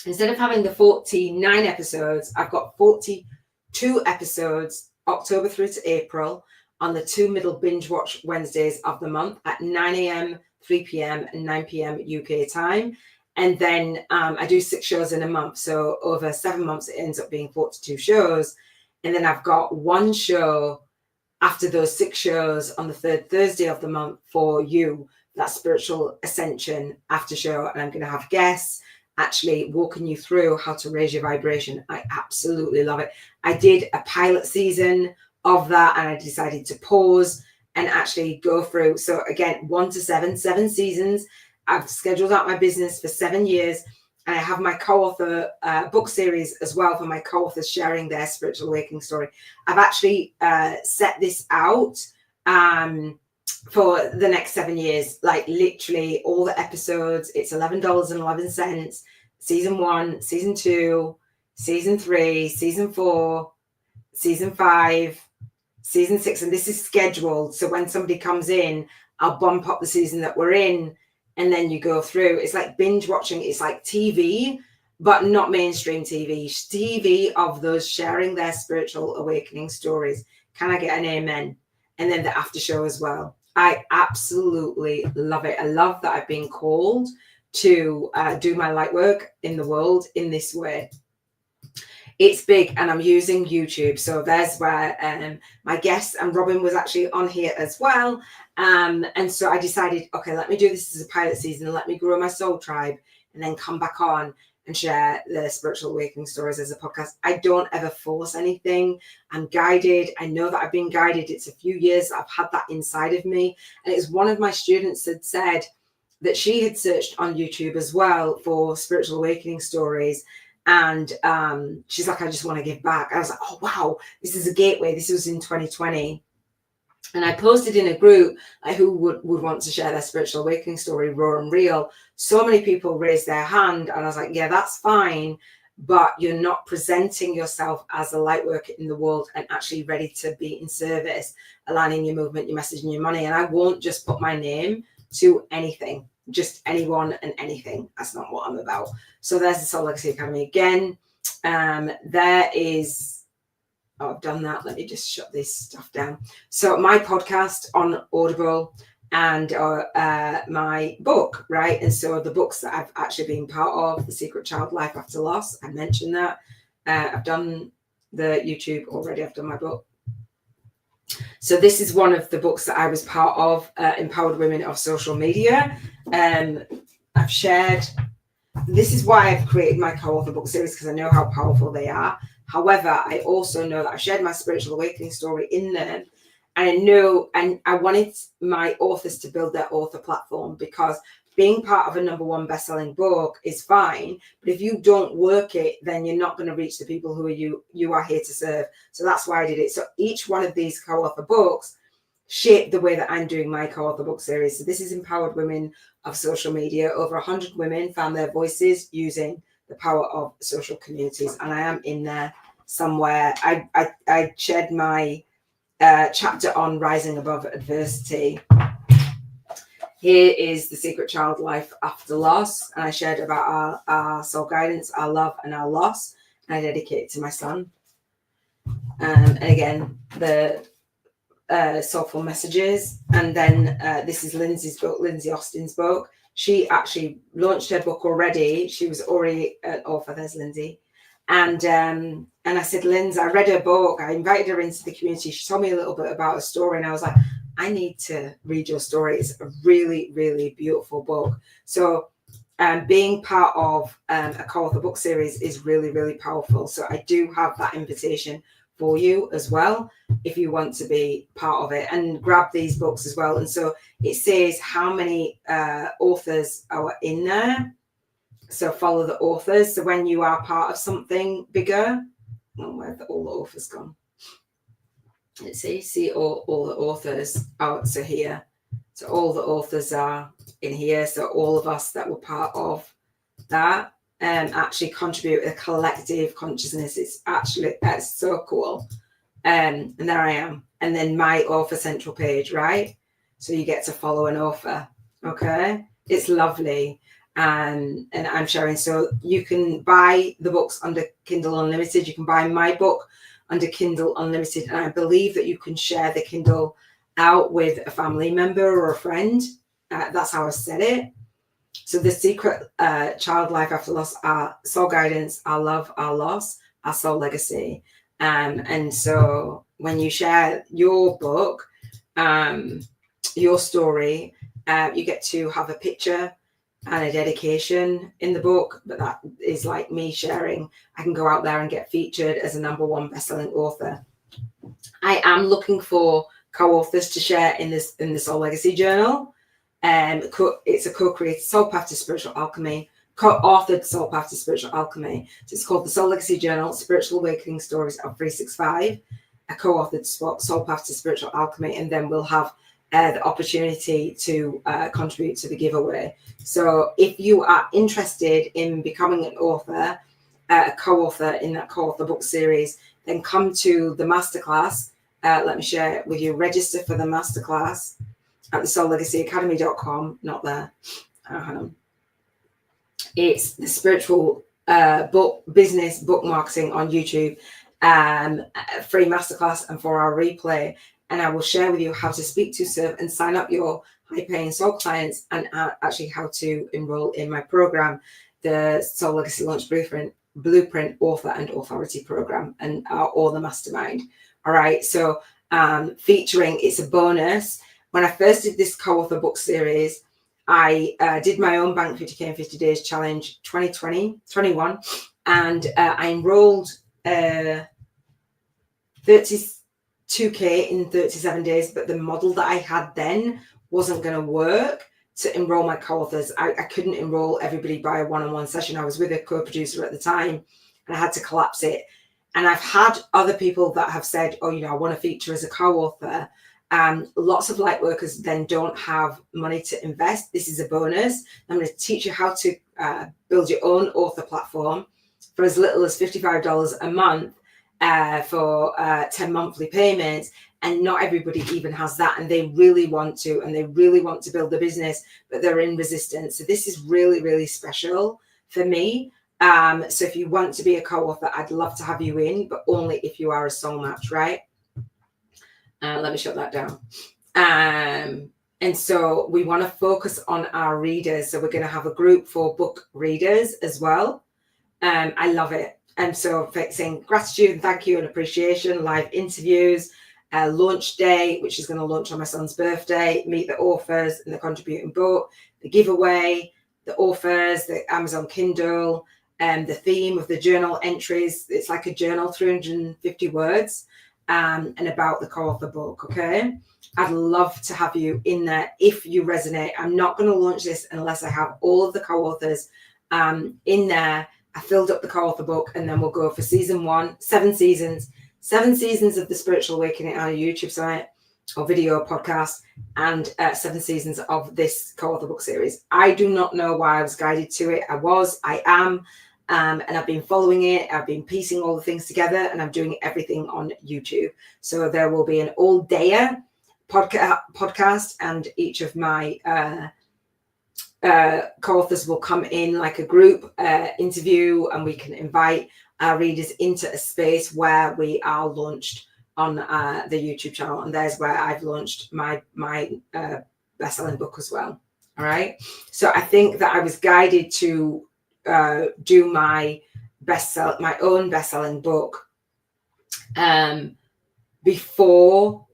instead of having the 49 episodes, I've got 42 episodes, October through to April, on the 2 middle binge watch Wednesdays of the month at 9 a.m., 3 p.m. and 9 p.m. UK time. And then I do 6 shows in a month. So over 7 months, it ends up being 42 shows. And then I've got 1 show after those 6 shows on the 3rd Thursday of the month for you, that Spiritual Ascension After Show. And I'm going to have guests actually walking you through how to raise your vibration. I absolutely love it. I did a pilot season of that, and I decided to pause and actually go through. So again, 1 to 7 seasons. I've scheduled out my business for 7 years, and I have my co-author book series as well for my co-authors sharing their spiritual awakening story. I've actually set this out for the next 7 years, like literally all the episodes. It's $11.11. Season 1, season 2, season 3, season 4, season 5, season 6, and this is scheduled. So when somebody comes in, I'll bump up the season that we're in, and then you go through. It's like binge watching. It's like TV, but not mainstream TV. TV of those sharing their spiritual awakening stories. Can I get an amen? And then the after show as well. I absolutely love it. I love that I've been called to do my light work in the world in this way. It's big, and I'm using YouTube. So there's where my guest, and Robin was actually on here as well. And so I decided, okay, let me do this as a pilot season. Let me grow my soul tribe and then come back on and share the spiritual awakening stories as a podcast. I don't ever force anything. I'm guided. I know that I've been guided. It's a few years that I've had that inside of me. And it's one of my students had said that she had searched on YouTube as well for spiritual awakening stories. And she's like, I just want to give back. I was like, oh, wow, this is a gateway. This was in 2020. And I posted in a group like who would want to share their spiritual awakening story, raw and real. So many people raised their hand, and I was like, yeah, that's fine, but you're not presenting yourself as a light worker in the world and actually ready to be in service, aligning your movement, your message, and your money. And I won't just put my name to anything, just anyone and anything. That's not what I'm about. So there's the Soul Legacy Academy again. There is... Oh, I've done that. Let me just shut this stuff down. So my podcast on Audible and my book, right? And so the books that I've actually been part of, The Secret Child Life After Loss, I mentioned that. I've done the YouTube already. I've done my book. So this is one of the books that I was part of, Empowered Women of Social Media. I've shared. This is why I've created my co-author book series, because I know how powerful they are. However, I also know that I've shared my spiritual awakening story in them. And I know, and I wanted my authors to build their author platform, because being part of a #1 best-selling book is fine. But if you don't work it, then you're not going to reach the people who you are here to serve. So that's why I did it. So each one of these co-author books shaped the way that I'm doing my co-author book series. So this is Empowered Women of Social Media. Over 100 women found their voices using the power of social communities, and I am in there somewhere. I shared my chapter on rising above adversity. Here is The Secret Child Life After Loss, and I shared about our soul guidance, our love, and our loss, and I dedicate it to my son. And again, the soulful messages. And then this is Lindsay Austin's book, she actually launched her book already. She was already an author. There's Lindsay. And I said, Lindsay, I read her book. I invited her into the community. She told me a little bit about her story. And I was like, I need to read your story. It's a really, really beautiful book. So being part of a co-author book series is really, really powerful. So I do have that invitation for you as well, if you want to be part of it, and grab these books as well. And so it says how many authors are in there. So follow the authors. So when you are part of something bigger, where have all the authors gone? Let's see all the authors. Oh, so here. So all the authors are in here. So all of us that were part of that actually contribute a collective consciousness. That's so cool. And there I am. And then my author central page, right? So you get to follow an author. Okay. It's lovely. And I'm sharing. So you can buy the books under Kindle Unlimited. You can buy my book under Kindle Unlimited. And I believe that you can share the Kindle out with a family member or a friend. That's how I said it. So the secret, child life after loss, our soul guidance, our love, our loss, our soul legacy. And so when you share your book, your story, you get to have a picture and a dedication in the book, but that is like me sharing. I can go out there and get featured as a #1 bestselling author. I am looking for co-authors to share in the Soul Legacy Journal. It's a co-created Soul Path to Spiritual Alchemy, co-authored Soul Path to Spiritual Alchemy. So it's called the Soul Legacy Journal, Spiritual Awakening Stories of 365, a co-authored Soul Path to Spiritual Alchemy, and then we'll have the opportunity to contribute to the giveaway. So if you are interested in becoming an author, a co-author in that co-author book series, then come to the masterclass. Let me share it with you. Register for the masterclass at the SoulLegacyAcademy.com. Not there. Hang on. It's the spiritual book business book marketing on YouTube, free masterclass and 4-hour replay. And I will share with you how to speak to, serve, and sign up your high-paying soul clients, and actually how to enroll in my program, the Soul Legacy Launch Blueprint Author and Authority Program, and or the Mastermind. All right. So featuring, it's a bonus. When I first did this co-author book series, I did my own Bank 50K in 50 Days Challenge 2021, and I enrolled 32K in 37 days, but the model that I had then wasn't going to work to enroll my co-authors. I couldn't enroll everybody by a one-on-one session. I was with a co-producer at the time, and I had to collapse it. And I've had other people that have said, oh, I want to feature as a co-author. Lots of Lightworkers then don't have money to invest. This is a bonus. I'm going to teach you how to build your own author platform for as little as $55 a month for 10 monthly payments. And not everybody even has that, and they really want to, build a business, but they're in resistance. So this is really, really special for me. So if you want to be a co-author, I'd love to have you in, but only if you are a soul match, right? Let me shut that down. And so we want to focus on our readers. So we're going to have a group for book readers as well. I love it. And so saying gratitude and thank you and appreciation, live interviews, launch day, which is going to launch on my son's birthday, meet the authors and the contributing book, the giveaway, the authors, the Amazon Kindle, and the theme of the journal entries. It's like a journal, 350 words, and about the co-author book. Okay. I'd love to have you in there if you resonate. I'm not going to launch this unless I have all of the co-authors in there. I filled up the co-author book, and then we'll go for season 1, 7 seasons of the Spiritual Awakening on our YouTube site or video podcast, and 7 seasons of this co-author book series. I do not know why I was guided to it. I am, and I've been following it. I've been piecing all the things together, and I'm doing everything on YouTube. So there will be an all-dayer podcast, and each of my co-authors will come in like a group interview, and we can invite our readers into a space where we are launched on the YouTube channel. And there's where I've launched my best-selling book as well. All right. So I think that I was guided to do my own best-selling book before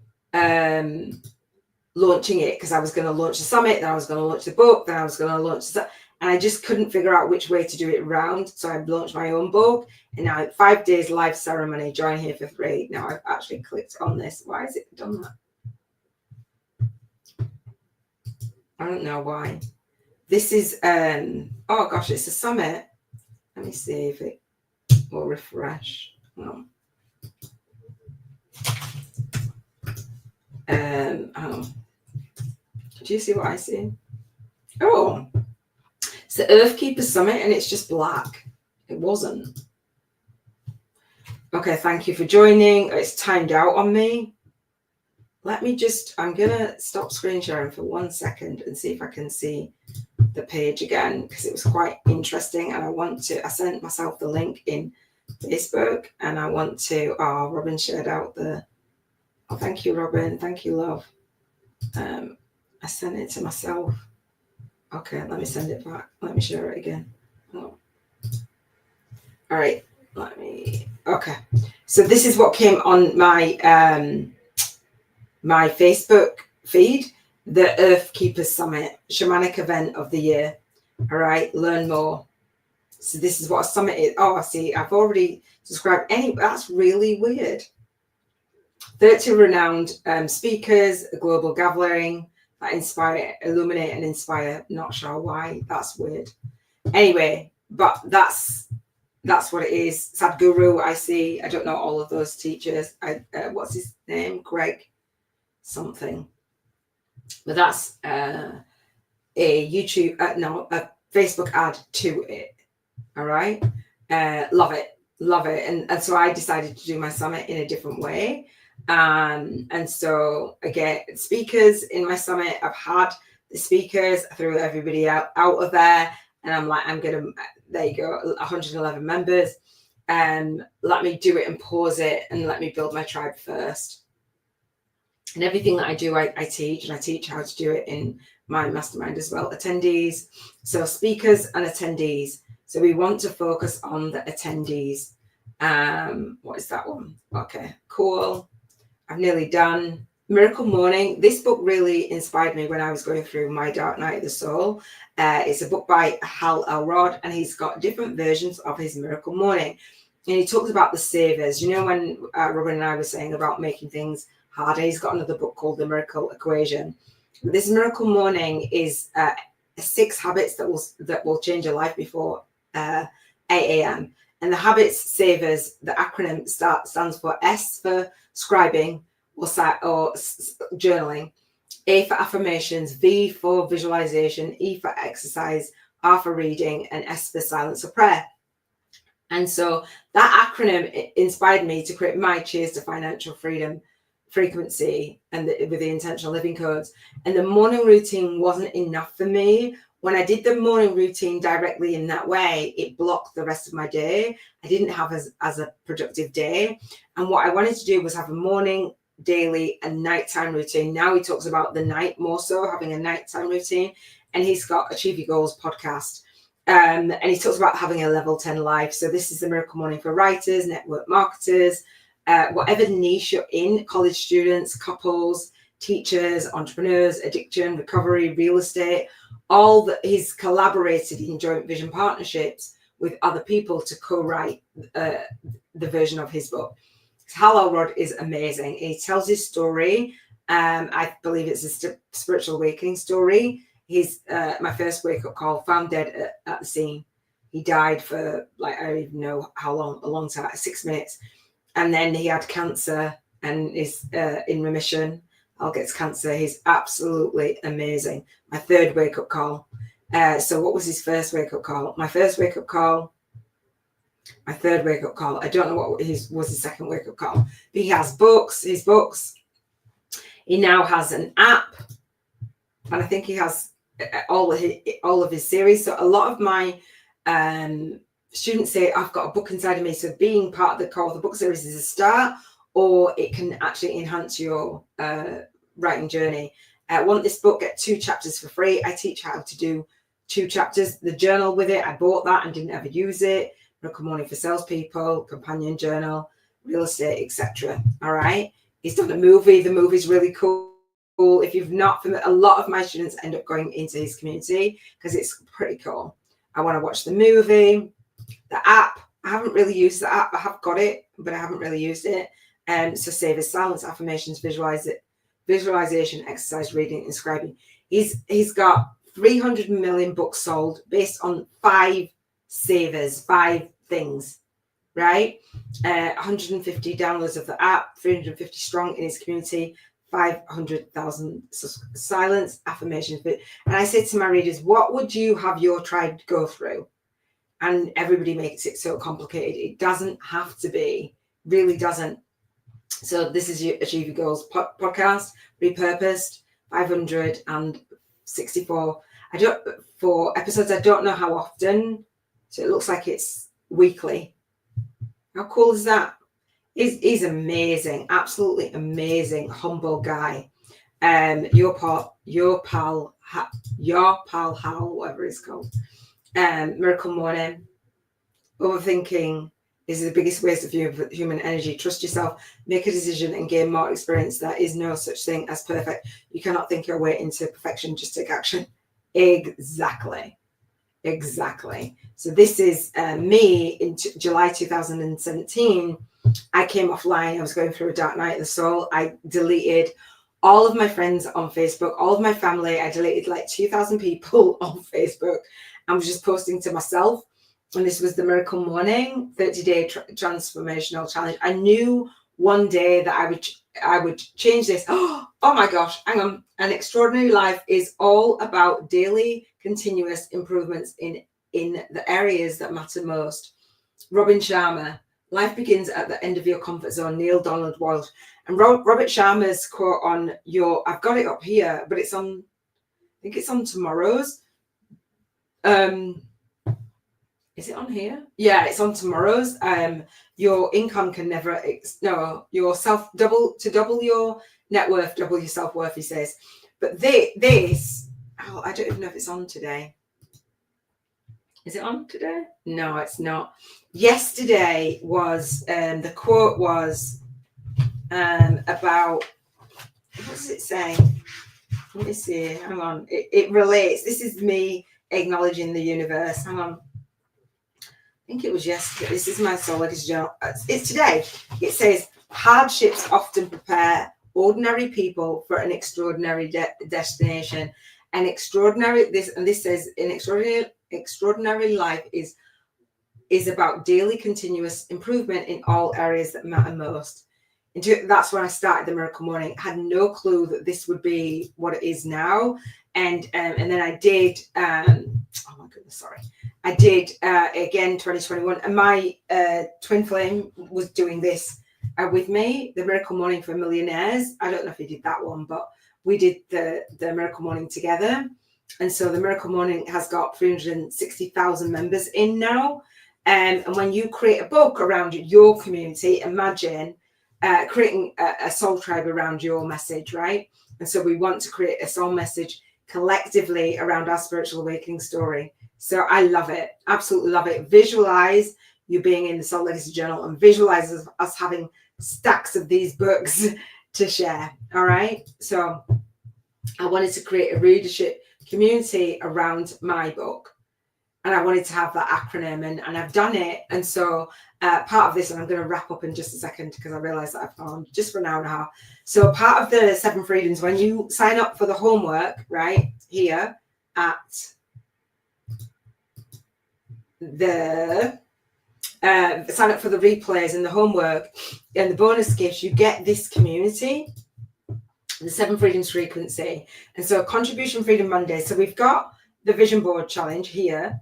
launching it, because I was going to launch the summit, then I was going to launch the book, then I was going to launch and I just couldn't figure out which way to do it around. So I launched my own book, and now 5 days live ceremony, join here for free. Now I've actually clicked on this. Why has it done that? I don't know why. This is oh gosh, it's a summit. Let me see if it will refresh. Oh. Oh. Do you see what I see? Oh, it's the Earthkeeper Summit, and it's just black. It wasn't. Okay, thank you for joining. It's timed out on me. Let me just, I'm going to stop screen sharing for 1 second and see if I can see the page again, because it was quite interesting, and I sent myself the link in Facebook, and I want to, oh, Robin shared out the, oh, thank you, Robin. Thank you, love. I sent it to myself. Okay, let me send it back. Let me share it again. Oh. All right, okay. So this is what came on my my Facebook feed, the Earthkeepers Summit, shamanic event of the year. All right, learn more. So this is what a summit is. Oh, I see. I've already subscribed. That's really weird. 30 renowned speakers, a global gathering that inspire, illuminate, and inspire. Not sure why. That's weird. Anyway, but that's what it is. Sadhguru, I see. I don't know all of those teachers. What's his name? Greg something. But that's a YouTube, a Facebook ad to it. All right. Love it. And so I decided to do my summit in a different way. And so again, speakers in my summit, I've had the speakers, I threw everybody out of there, and I'm like, there you go, 111 members. Let me do it and pause it, and let me build my tribe first. And everything that I do, I teach, and I teach how to do it in my mastermind as well. Attendees, so speakers and attendees. So we want to focus on the attendees. What is that one? Okay, cool. I've nearly done. Miracle Morning. This book really inspired me when I was going through my Dark Night of the Soul. It's a book by Hal Elrod, and he's got different versions of his Miracle Morning. And he talks about the savers. You know, when Robin and I were saying about making things harder, he's got another book called The Miracle Equation. This Miracle Morning is 6 habits that will change your life before 8 a.m. And the habits savers, the acronym stands for S for scribing or journaling, A for affirmations, V for visualization, E for exercise, R for reading, and S for silence or prayer. And so that acronym inspired me to create my Cheers to Financial Freedom frequency and with the intentional living codes. And the morning routine wasn't enough for me. When I did the morning routine directly in that way, it blocked the rest of my day. I didn't have as a productive day. And what I wanted to do was have a morning, daily, and nighttime routine. Now he talks about the night more so, having a nighttime routine. And he's got Achieve Your Goals podcast. And he talks about having a level 10 life. So this is the Miracle Morning for writers, network marketers, whatever niche you're in, college students, couples, teachers, entrepreneurs, addiction, recovery, real estate. All that he's collaborated in joint vision partnerships with other people to co-write the version of his book. Hal Elrod is amazing. He tells his story. I believe it's a spiritual awakening story. He's my first wake-up call, found dead at the scene. He died for, like, I don't even know how long, a long time, 6 minutes. And then he had cancer and is in remission. Al gets cancer. He's absolutely amazing. My third wake-up call. So what was his first wake-up call? My first wake-up call. My third wake-up call. I don't know what was his second wake-up call. But he has his books. He now has an app. And I think he has all of his series. So a lot of my students say, I've got a book inside of me. So being part of the Core of the Book series is a start, or it can actually enhance your writing journey. Want this book? Get 2 chapters for free. I teach how to do 2 chapters. The journal with it, I bought that and didn't ever use it. Miracle Morning for salespeople, companion journal, real estate, etc. All right. He's done a movie. The movie's really cool. If you've not, a lot of my students end up going into his community because it's pretty cool. I want to watch the movie. The app, I haven't really used the app. I have got it, but I haven't really used it. So save as silence, affirmations, visualization, exercise, reading, and scribing. He's got 300 million books sold based on 5 savers, 5 things, right? 150 downloads of the app, 350 strong in his community, 500,000 silence, affirmations. And I say to my readers, what would you have your tribe go through? And everybody makes it so complicated. It doesn't have to be, really doesn't. So this is your Achieve Your Goals podcast, repurposed, 564. For episodes, I don't know how often. So it looks like it's weekly. How cool is that? He's amazing, absolutely amazing, humble guy. Your pal Hal, whatever it's called. Miracle Morning. Overthinking is the biggest waste of human energy. Trust yourself, make a decision, and gain more experience. There is no such thing as perfect. You cannot think your way into perfection. Just take action. Exactly. So this is me in July 2017. I came offline. I was going through a dark night of the soul. I deleted all of my friends on Facebook, all of my family. I deleted like 2,000 people on Facebook. I was just posting to myself. And this was the Miracle Morning 30-day transformational challenge. I knew one day that I would change this. Oh my gosh, hang on. An extraordinary life is all about daily continuous improvements in the areas that matter most. Robin Sharma. Life begins at the end of your comfort zone. Neil Donald Walsh. And Robert Sharma's quote on I've got it up here, but it's on, I think it's on tomorrow's. Is it on here? Yeah, it's on tomorrow's. Your income can never, double your net worth, double your self-worth, he says. But I don't even know if it's on today. Is it on today? No, it's not. Yesterday was, the quote was about, what does it say? Let me see. Hang on. It relates. This is me acknowledging the universe. Hang on. I think it was yesterday. This is my Soul Legacy journal. It's today. It says, hardships often prepare ordinary people for an extraordinary destination. This says, an extraordinary life is about daily continuous improvement in all areas that matter most. And that's when I started the Miracle Morning. I had no clue that this would be what it is now. And then I did, oh my goodness, sorry. I did again 2021, and my twin flame was doing this with me, the Miracle Morning for Millionaires. I don't know if he did that one, but we did the Miracle Morning together. And so the Miracle Morning has got 360,000 members in now. And when you create a book around your community, imagine creating a soul tribe around your message, right? And so we want to create a soul message collectively around our spiritual awakening story. So I love it. Absolutely love it. Visualize you being in the Soul Legacy Journal and visualize us having stacks of these books to share. All right. So I wanted to create a readership community around my book. And I wanted to have that acronym, and I've done it. And so part of this, and I'm going to wrap up in just a second because I realize that I've gone just for an hour and a half. So part of the 7 freedoms, when you sign up for the homework, right here at the sign up for the replays and the homework and the bonus gifts, you get this community, the 7 freedoms frequency. And so contribution freedom Monday. So we've got the vision board challenge here.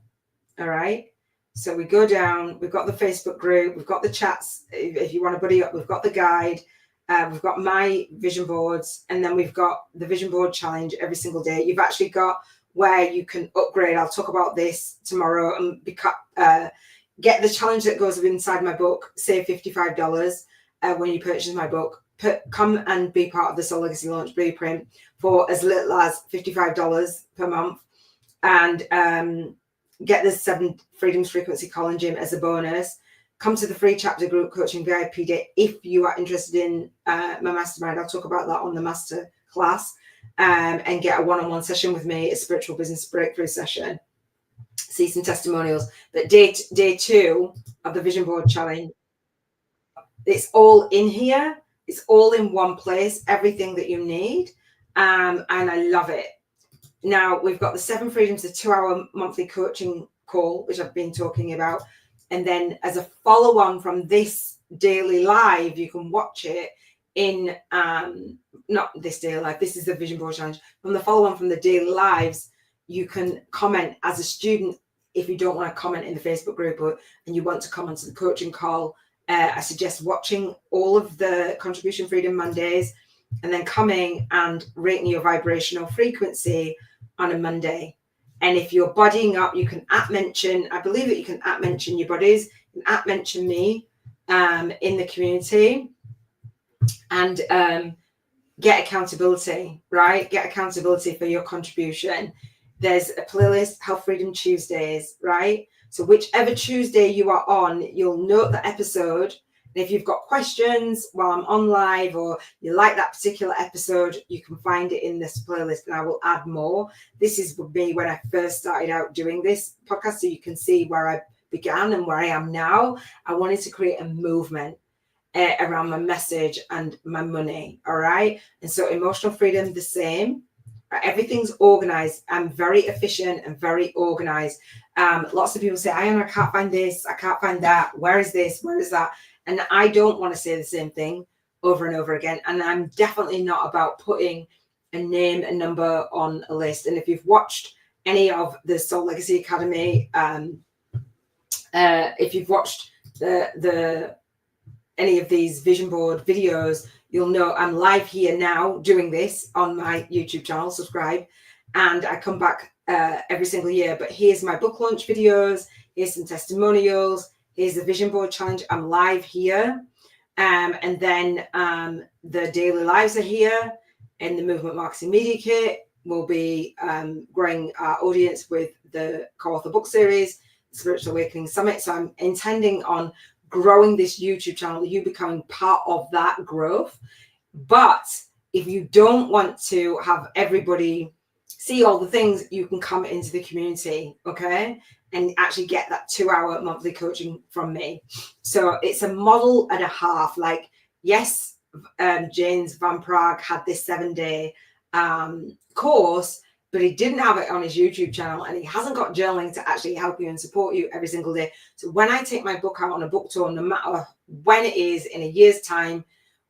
All right. So we go down, we've got the Facebook group, we've got the chats. If you want to buddy up, we've got the guide, we've got my vision boards, and then we've got the vision board challenge every single day. You've actually got where you can upgrade. I'll talk about this tomorrow, and get the challenge that goes inside my book, save $55 when you purchase my book. come and be part of the Soul Legacy Launch Blueprint for as little as $55 per month, and get the 7 Freedoms Frequency Calling Gym as a bonus. Come to the free chapter group coaching VIP day if you are interested in my mastermind. I'll talk about that on the master class, and get a one-on-one session with me, a spiritual business breakthrough session. See some testimonials. But day 2 of the Vision Board Challenge, it's all in here. It's all in one place, everything that you need. And I love it. Now we've got the 7 Freedoms, the 2-hour monthly coaching call, which I've been talking about. And then as a follow-on from this daily live, you can watch it in, not this daily live, this is the Vision Board Challenge. From the follow-on from the daily lives, you can comment as a student. If you don't want to comment in the Facebook group, and you want to comment to the coaching call, I suggest watching all of the Contribution Freedom Mondays and then coming and rating your vibrational frequency on a Monday. And if you're bodying up, you can @mention, I believe that you can @mention your buddies, you can @mention me in the community, and get accountability, right? Get accountability for your contribution. There's a playlist, Health Freedom Tuesdays, right? So whichever Tuesday you are on, you'll note the episode. And if you've got questions while I'm on live, or you like that particular episode, you can find it in this playlist, and I will add more. This is with me when I first started out doing this podcast, so you can see where I began and where I am now. I wanted to create a movement around my message and my money, all right? And so emotional freedom, the same. Everything's organized. I'm very efficient and very organized. Lots of people say, Iona, I can't find this, I can't find that. Where is this? Where is that? And I don't want to say the same thing over and over again. And I'm definitely not about putting a name and number on a list. And if you've watched any of the Soul Legacy Academy, if you've watched any of these vision board videos, you'll know I'm live here now doing this on my YouTube channel. Subscribe, and I come back every single year. But here's my book launch videos, here's some testimonials, here's the Vision Board Challenge. I'm live here, and then the daily lives are here, and the Movement Marketing Media Kit will be growing our audience with the co-author book series, the Spiritual Awakening Summit. So I'm intending on growing this YouTube channel, you becoming part of that growth. But if you don't want to have everybody see all the things, you can come into the community, okay, and actually get that 2-hour monthly coaching from me. So it's a model and a half. Like, yes, James Van Prague had this 7-day course, but he didn't have it on his YouTube channel, and he hasn't got journaling to actually help you and support you every single day. So when I take my book out on a book tour, no matter when it is, in a year's time,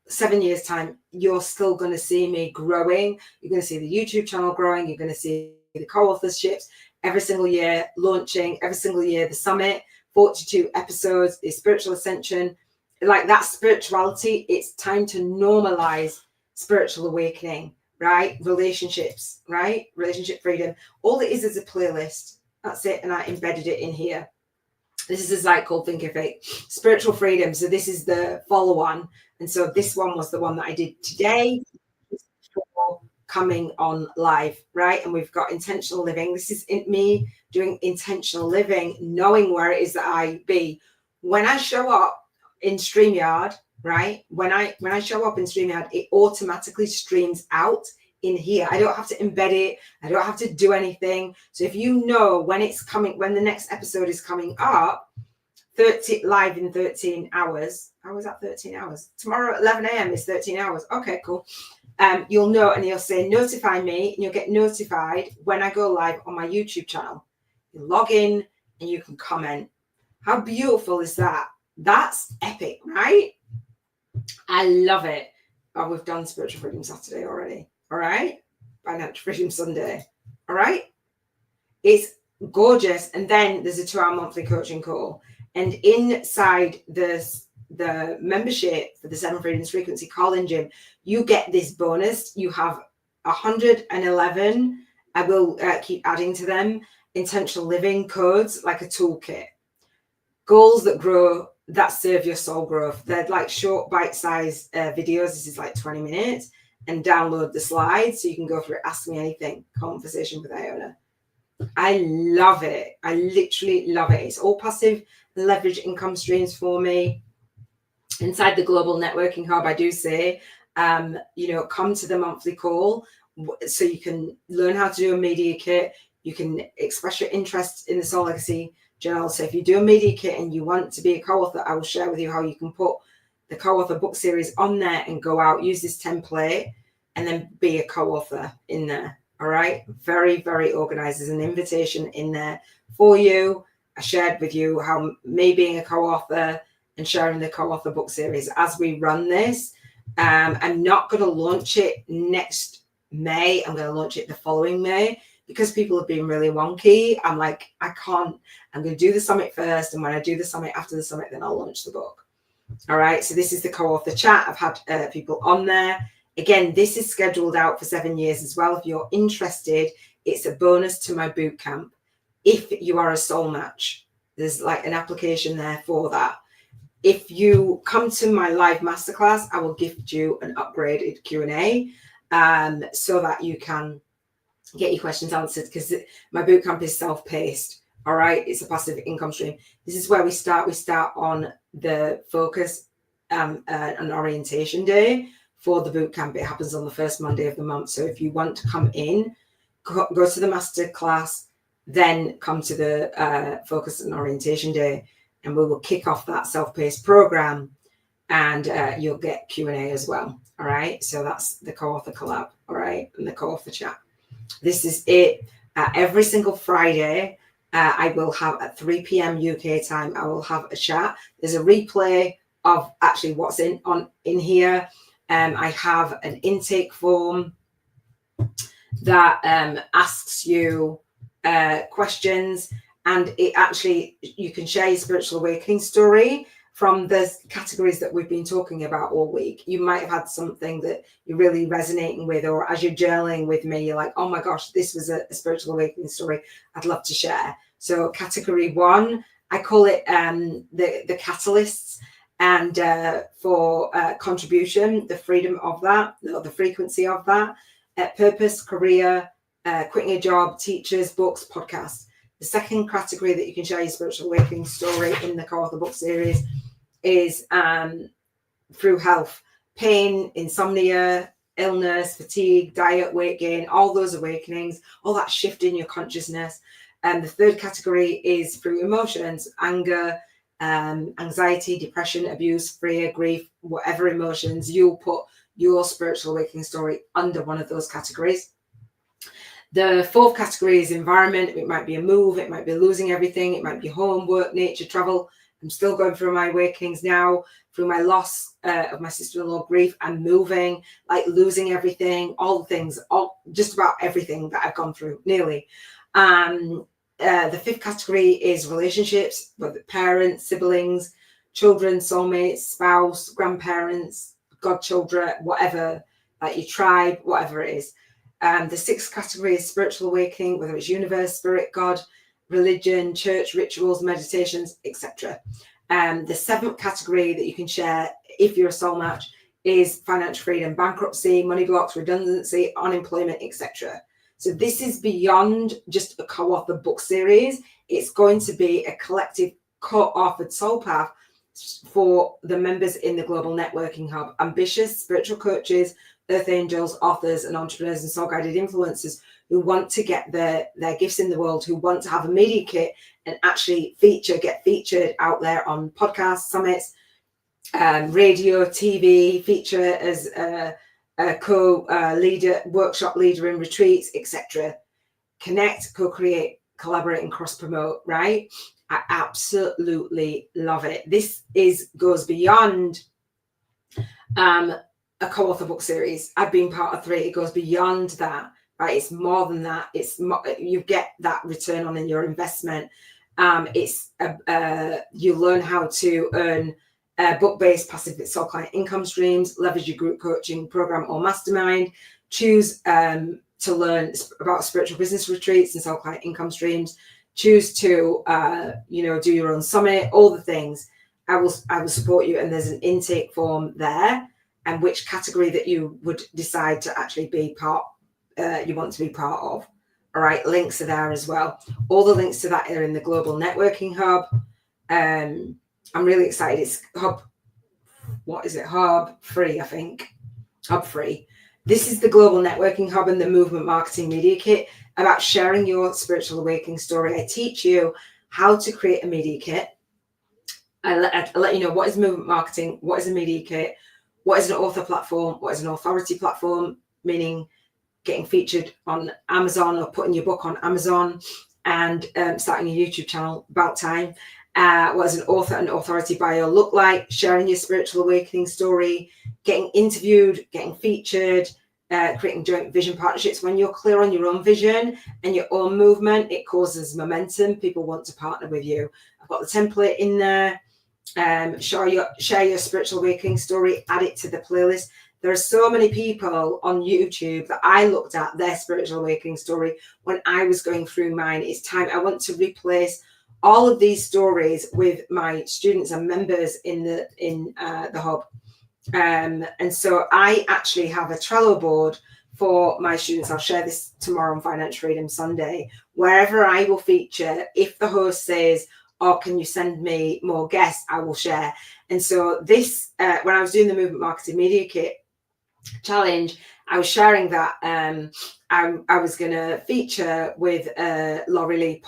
7 years time, you're still going to see me growing. You're going to see the YouTube channel growing. You're going to see the co-authorships every single year launching, every single year the summit, 42 episodes, the spiritual ascension. Like that spirituality, it's time to normalize spiritual awakening. Right? Relationships, right? Relationship freedom. All it is a playlist. That's it. And I embedded it in here. This is a site called Think of It. Spiritual freedom. So this is the follow-on. And so this one was the one that I did today. Coming on live, right? And we've got intentional living. This is me doing intentional living, knowing where it is that I be. When I show up in StreamYard, right? When I show up in StreamYard, it automatically streams out in here. I don't have to embed it. I don't have to do anything. So if you know when it's coming, when the next episode is coming up, live in 13 hours. How is that 13 hours? Tomorrow at 11 a.m. is 13 hours. Okay, cool. You'll know, and you'll say, notify me, and you'll get notified when I go live on my YouTube channel. You log in and you can comment. How beautiful is that? That's epic, right? I love it. Oh, we've done Spiritual Freedom Saturday already. All right. Financial Freedom Sunday. All right. It's gorgeous. And then there's a 2-hour monthly coaching call. And inside the membership for the 7 Freedoms Frequency Call-In Gym, you get this bonus. You have 111. I will keep adding to them. Intentional living codes, like a toolkit. Goals that grow that serve your soul growth. They're like short bite-sized videos. This is like 20 minutes, and download the slides so you can go through Ask Me Anything conversation with Iona. I love it. I literally love it. It's all passive leverage income streams for me. Inside the Global Networking Hub, I do say, come to the monthly call so you can learn how to do a media kit. You can express your interest in the Soul Legacy Journal. So if you do a media kit and you want to be a co-author, I will share with you how you can put the co-author book series on there and go out, use this template, and then be a co-author in there. All right. Very, very organized. There's an invitation in there for you. I shared with you how me being a co-author and sharing the co-author book series as we run this. I'm not going to launch it next May. I'm going to launch it the following May because people have been really wonky. I'm like, I can't. I'm going to do the summit first. And when I do the summit, after the summit, then I'll launch the book. All right. So this is the co-author chat. I've had people on there. Again, this is scheduled out for 7 years as well. If you're interested, it's a bonus to my boot camp. If you are a soul match, there's like an application there for that. If you come to my live masterclass, I will gift you an upgraded Q&A so that you can get your questions answered, because my bootcamp is self-paced. All right. It's a passive income stream. This is where we start. We start on the focus and orientation day for the bootcamp. It happens on the first Monday of the month. So if you want to come in, go to the masterclass, then come to the focus and orientation day, and we will kick off that self-paced program, and you'll get Q&A as well. All right. So that's the co-author collab. All right. And the co-author chat. This is it. Every single Friday, I will have at 3 p.m. UK time, I will have a chat. There's a replay of actually what's in here. I have an intake form that asks you questions, and it actually, you can share your spiritual awakening story from the categories that we've been talking about all week. You might have had something that you're really resonating with, or as you're journaling with me, you're like, oh my gosh, this was a spiritual awakening story I'd love to share. So category 1, I call it the catalysts, and for contribution, the freedom of that, or the frequency of that, purpose, career, quitting a job, teachers, books, podcasts. The second category that you can share your spiritual awakening story in the co-author book series is through health, pain, insomnia, illness, fatigue, diet, weight gain, all those awakenings, all that shift in your consciousness. And the third category is through emotions, anger, anxiety, depression, abuse, fear, grief, whatever emotions. You'll put your spiritual awakening story under one of those categories. The fourth category is environment. It might be a move. It might be losing everything. It might be home, work, nature, travel. I'm still going through my awakenings now, through my loss of my sister-in-law, grief. I'm moving, like losing everything, all the things, just about everything that I've gone through, nearly. The fifth category is relationships with parents, siblings, children, soulmates, spouse, grandparents, godchildren, whatever, like your tribe, whatever it is. The sixth category is spiritual awakening, whether it's universe, spirit, God, religion, church, rituals, meditations, etc. The seventh category that you can share if you're a soul match is financial freedom, bankruptcy, money blocks, redundancy, unemployment, etc. So this is beyond just a co-author book series. It's going to be a collective co-authored soul path for the members in the Global Networking Hub. Ambitious spiritual coaches, earth angels, authors, and entrepreneurs and soul-guided influencers who want to get their gifts in the world, who want to have a media kit and actually get featured out there on podcasts, summits, radio, TV, feature as a co-leader, workshop leader in retreats, etc. Connect, co-create, collaborate, and cross-promote, right? I absolutely love it. This goes beyond a co-author book series. I've been part of 3. It goes beyond that, right? It's more than that. You get that return on your investment. You learn how to earn book-based passive soul client income streams, leverage your group coaching program or mastermind, choose to learn about spiritual business retreats and soul client income streams, choose to do your own summit, all the things. I will support you. And there's an intake form there, and which category that you would decide to actually be part, you want to be part of. All right, links are there as well. All the links to that are in the Global Networking Hub. I'm really excited. It's Hub, what is it? Hub free, I think. Hub free. This is the Global Networking Hub and the Movement Marketing Media Kit, about sharing your spiritual awakening story. I teach you how to create a media kit. I let you know what is movement marketing, what is a media kit, what is an author platform, what is an authority platform, meaning getting featured on Amazon or putting your book on Amazon, and starting a YouTube channel, about time. What does an author and authority bio look like? Sharing your spiritual awakening story, getting interviewed, getting featured, creating joint vision partnerships. When you're clear on your own vision and your own movement, it causes momentum. People want to partner with you. I've got the template in there. Share your spiritual awakening story, add it to the playlist. There are so many people on YouTube that I looked at their spiritual awakening story when I was going through mine. It's time. I want to replace all of these stories with my students and members in the hub. And so I actually have a Trello board for my students. I'll share this tomorrow on Financial Freedom Sunday, wherever I will feature. If the host says, "Oh, can you send me more guests?" I will share. And so this, when I was doing the Movement Marketing Media Kit challenge, I was sharing that I was going to feature with Laurie Lee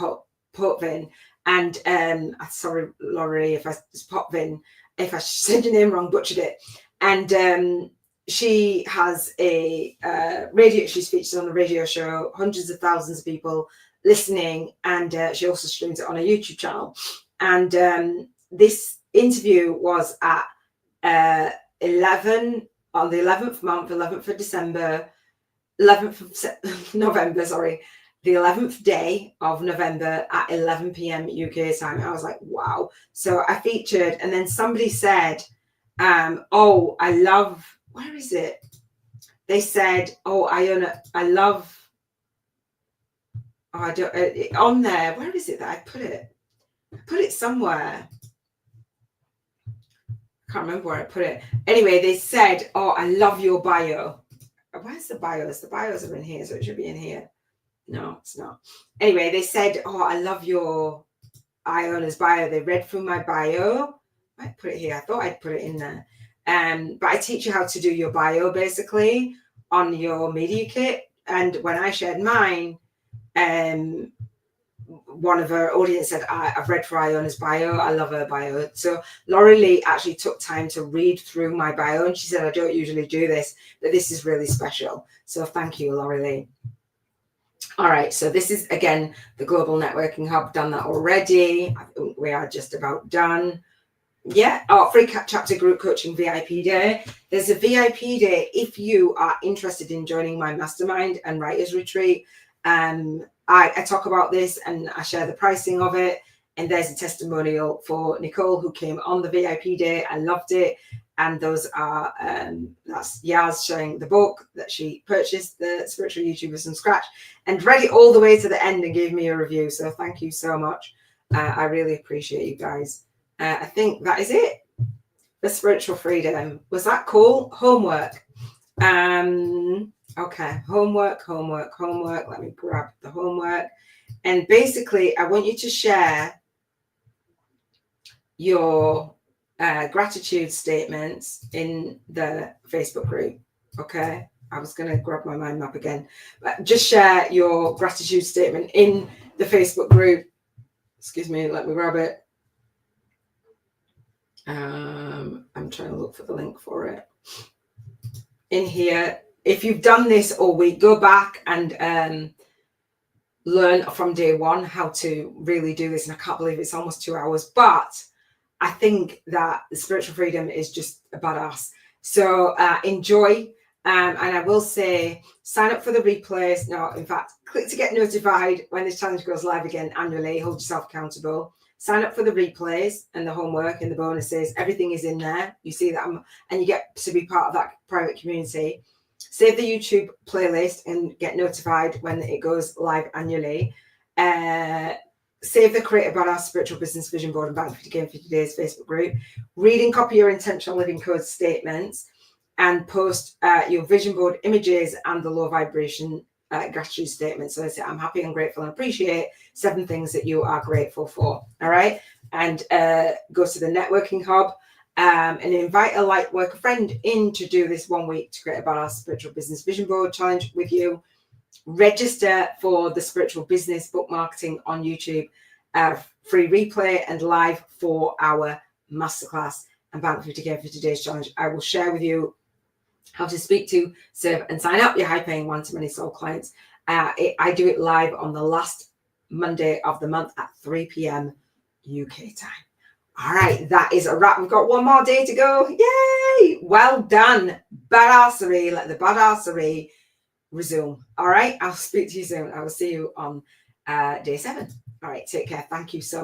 Potvin, and sorry, Laurie, if I Potvin, if I said your name wrong, butchered it. And she has a radio. She's featured on a radio show, hundreds of thousands of people listening, and she also streams it on a YouTube channel. And this interview was at 11 on the 11th month, 11th of December, 11th of November, sorry, the 11th day of November at 11 p.m. UK time. I was like, wow. So I featured, and then somebody said, oh, I love, where is it? They said, oh, Iona, I love, oh, I don't, on there, where is it that I put it? I put it somewhere. I can't remember where I put it. Anyway, they said, oh, I love your bio. Where's the bios? The bios are in here, so it should be in here. No, it's not. Anyway, they said, oh, I love your Iona's bio. They read through my bio. I put it here. I thought I'd put it in there. But I teach you how to do your bio basically on your media kit. And when I shared mine, one of her audience said, I've read through Iona's bio. I love her bio. So Laurie Lee actually took time to read through my bio. And she said, I don't usually do this, but this is really special. So thank you, Laurie Lee. All right, so this is, again, the Global Networking Hub. Done that already. I think we are just about done. Yeah, free chapter group coaching VIP day. There's a VIP day if you are interested in joining my mastermind and writers retreat. I talk about this and I share the pricing of it. And there's a testimonial for Nicole who came on the VIP day. I loved it. And those are, that's Yaz sharing the book that she purchased, the Spiritual YouTubers from scratch, and read it all the way to the end and gave me a review. So thank you so much. I really appreciate you guys. I think that is it for Spiritual Freedom. Was that cool? Homework. Okay, homework. Let me grab the homework. And basically, I want you to share your gratitude statements in the Facebook group. Okay, I was going to grab my mind map again, but just share your gratitude statement in the Facebook group. Excuse me, let me grab it. I'm trying to look for the link for it in here. If you've done this all week, go back and learn from day one how to really do this. And I can't believe it's almost 2 hours, but I think that the Spiritual Freedom is just a badass. So enjoy. And I will say, sign up for the replays. No, in fact, click to get notified when this challenge goes live again annually. Hold yourself accountable. Sign up for the replays and the homework and the bonuses. Everything is in there. You see that, and you get to be part of that private community. Save the YouTube playlist and get notified when it goes live annually. save the Create a Badass Spiritual Business Vision Board and Bank 50K in 50 Days Facebook group, read and copy your intentional living code statements, and post your vision board images and the low vibration gratitude statement. So I say, I'm happy and grateful and appreciate 7 things that you are grateful for. All right. And go to the networking hub and invite a Lightworker friend in to do this 1 week to create a badass spiritual business vision board challenge with you. Register for the spiritual business book marketing on YouTube, free replay and live 4-hour masterclass and Bank 50K 50 Days challenge. I will share with you how to speak to, serve, and sign up your high-paying one-to-many soul clients. I do it live on the last Monday of the month at 3 p.m. UK time. All right, that is a wrap. We've got 1 more day to go. Yay! Well done. Badassery. Let the badassery resume. All right, I'll speak to you soon. I will see you on day 7. All right, take care. Thank you so much.